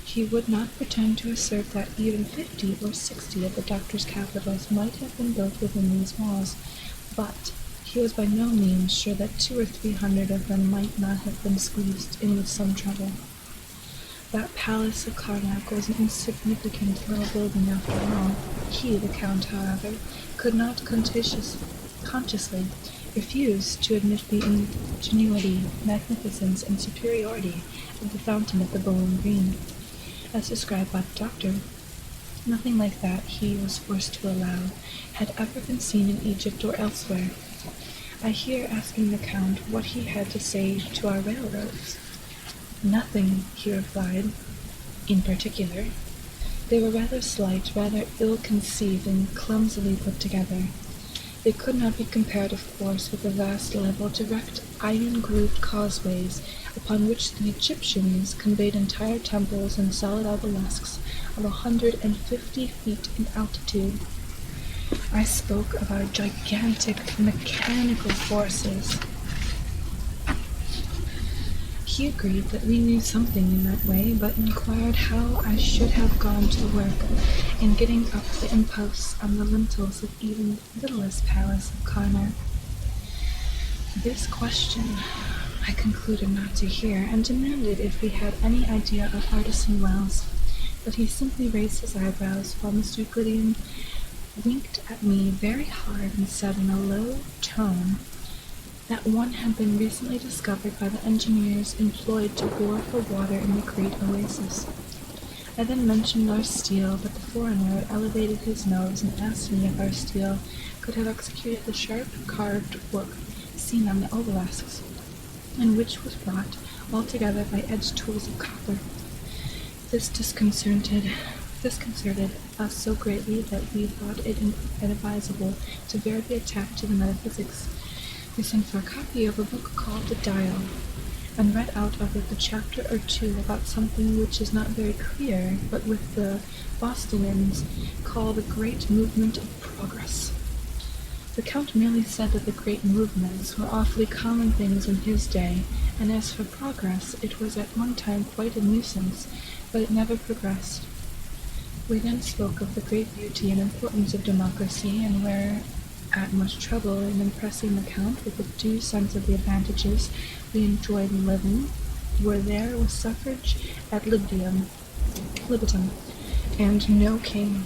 He would not pretend to assert that even 50 or 60 of the doctor's capitals might have been built within these walls, but he was by no means sure that 200 or 300 of them might not have been squeezed in with some trouble. That palace of Karnak was an insignificant little building after all. He, the Count, however, could not consciously refuse to admit the ingenuity, magnificence, and superiority of the fountain at the Bowling Green. As described by the doctor, nothing like that, he was forced to allow, had ever been seen in Egypt or elsewhere. I here asking the Count what he had to say to our railroads. "Nothing," he replied, "in particular. They were rather slight, rather ill-conceived, and clumsily put together. They could not be compared, of course, with the vast level, direct, iron-grooved causeways upon which the Egyptians conveyed entire temples and solid obelisks of 150 feet in altitude. I spoke of our gigantic mechanical forces. He agreed that we knew something in that way, but inquired how I should have gone to work in getting up the imposts on the lintels of even the littlest palace of Karnak. This question I concluded not to hear, and demanded if we had any idea of artisan wells, but he simply raised his eyebrows, while Mr. Gideon winked at me very hard and said in a low tone that one had been recently discovered by the engineers employed to bore for water in the great oasis. I then mentioned our steel, but the foreigner elevated his nose and asked me if our steel could have executed the sharp carved work seen on the obelisks, and which was wrought altogether by edged tools of copper. This disconcerted disconcerted us so greatly that we thought it inadvisable to bear the attack to the metaphysics. We sent for a copy of a book called The Dial, and read out of it a chapter or two about something which is not very clear, but with the Bostonians call the Great Movement of Progress. The Count merely said that the great movements were awfully common things in his day, and as for progress, it was at one time quite a nuisance, but it never progressed. We then spoke of the great beauty and importance of democracy, and were at much trouble in impressing the Count with a due sense of the advantages we enjoyed in living, were there was suffrage at libitum, and no king.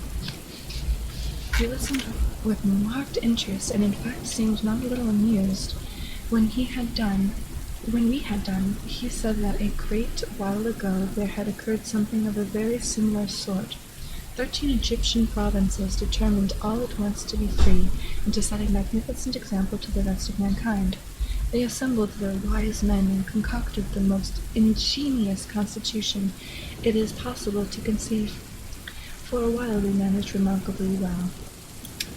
He listened with marked interest, and in fact seemed not a little amused. When we had done, he said that a great while ago there had occurred something of a very similar sort. 13 Egyptian provinces determined all at once to be free, and to set a magnificent example to the rest of mankind. They assembled their wise men and concocted the most ingenious constitution it is possible to conceive. For a while they managed remarkably well.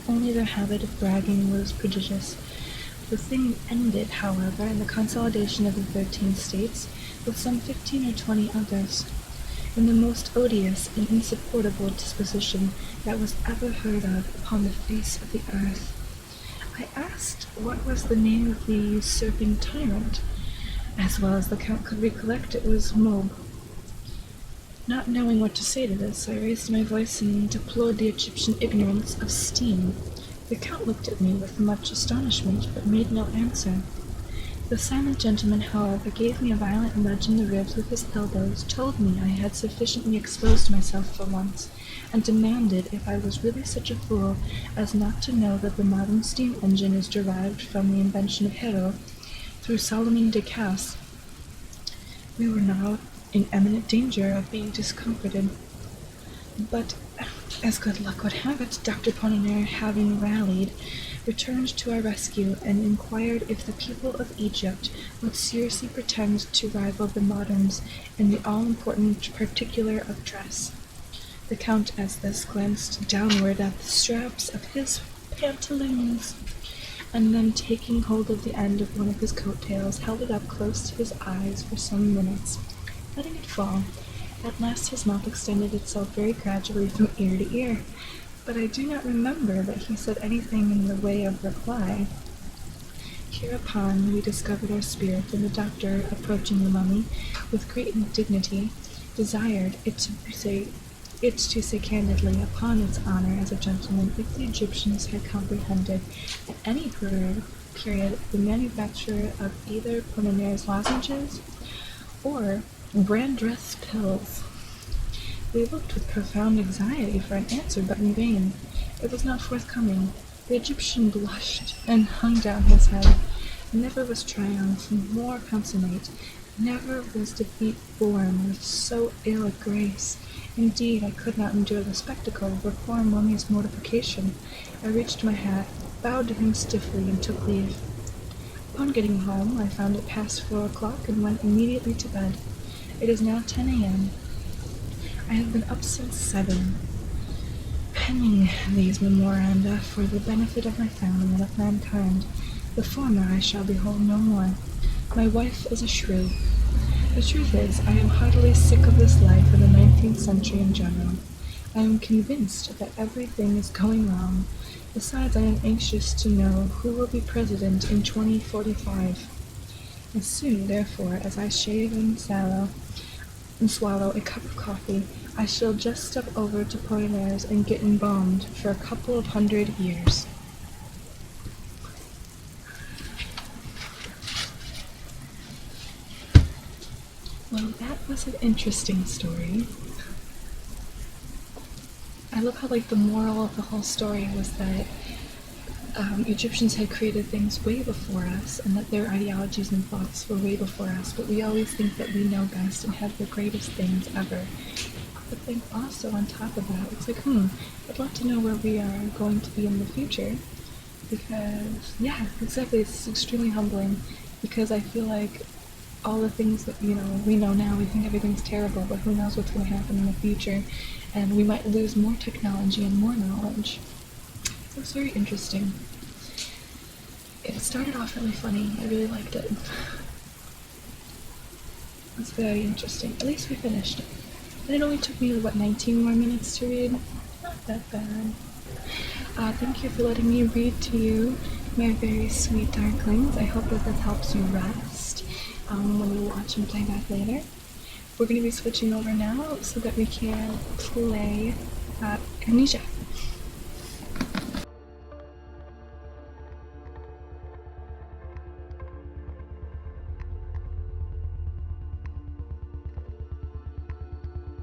Only their habit of bragging was prodigious. The thing ended, however, in the consolidation of the 13 states, with some 15 or 20 others, in the most odious and insupportable disposition that was ever heard of upon the face of the earth. I asked what was the name of the usurping tyrant. As well as the Count could recollect, it was Mob. Not knowing what to say to this, I raised my voice and deplored the Egyptian ignorance of steam. The Count looked at me with much astonishment, but made no answer. The silent gentleman, however, gave me a violent nudge in the ribs with his elbows, told me I had sufficiently exposed myself for once, and demanded if I was really such a fool as not to know that the modern steam engine is derived from the invention of Hero through Solomon de Cass. We were now in imminent danger of being discomfited. But, as good luck would have it, Dr. Pontonier, having rallied, returned to our rescue and inquired if the people of Egypt would seriously pretend to rival the moderns in the all-important particular of dress. The Count, as this, glanced downward at the straps of his pantaloons, and then taking hold of the end of one of his coat-tails, held it up close to his eyes for some minutes, letting it fall. At last his mouth extended itself very gradually from ear to ear, but I do not remember that he said anything in the way of reply. Hereupon we discovered our spirit, and the doctor, approaching the mummy with great dignity, desired it to say candidly, upon its honor as a gentleman, if the Egyptians had comprehended at any period the manufacture of either Pononier's lozenges or Brandreth's pills. We looked with profound anxiety for an answer, but in vain. It was not forthcoming. The Egyptian blushed and hung down his head. Never was triumph more consummate. Never was defeat borne with so ill a grace. Indeed, I could not endure the spectacle of the poor mummy's mortification. I reached my hat, bowed to him stiffly, and took leave. Upon getting home, I found it past 4 o'clock and went immediately to bed. It is now 10 a.m. I have been up since 7, penning these memoranda for the benefit of my family and of mankind. The former I shall behold no more. My wife is a shrew. The truth is, I am heartily sick of this life in the 19th century in general. I am convinced that everything is going wrong. Besides, I am anxious to know who will be president in 2045. As soon, therefore, as I shave and swallow a cup of coffee, I shall just step over to Poinaire's and get embalmed for a couple of 100 years. Well, that was an interesting story. I love how, the moral of the whole story was that Egyptians had created things way before us, and that their ideologies and thoughts were way before us, but we always think that we know best and have the greatest things ever. But then also, on top of that, it's I'd love to know where we are going to be in the future, because, yeah, exactly, it's extremely humbling, because I feel like all the things that, you know, we know now. We think everything's terrible, but who knows what's going to happen in the future. And we might lose more technology and more knowledge. It was very interesting. It started off really funny. I really liked it. It was very interesting. At least we finished it. And it only took me, 19 more minutes to read? Not that bad. Thank you for letting me read to you, my very sweet darklings. I hope that this helps you rest when you watch and play back later. We're going to be switching over now so that we can play Amnesia.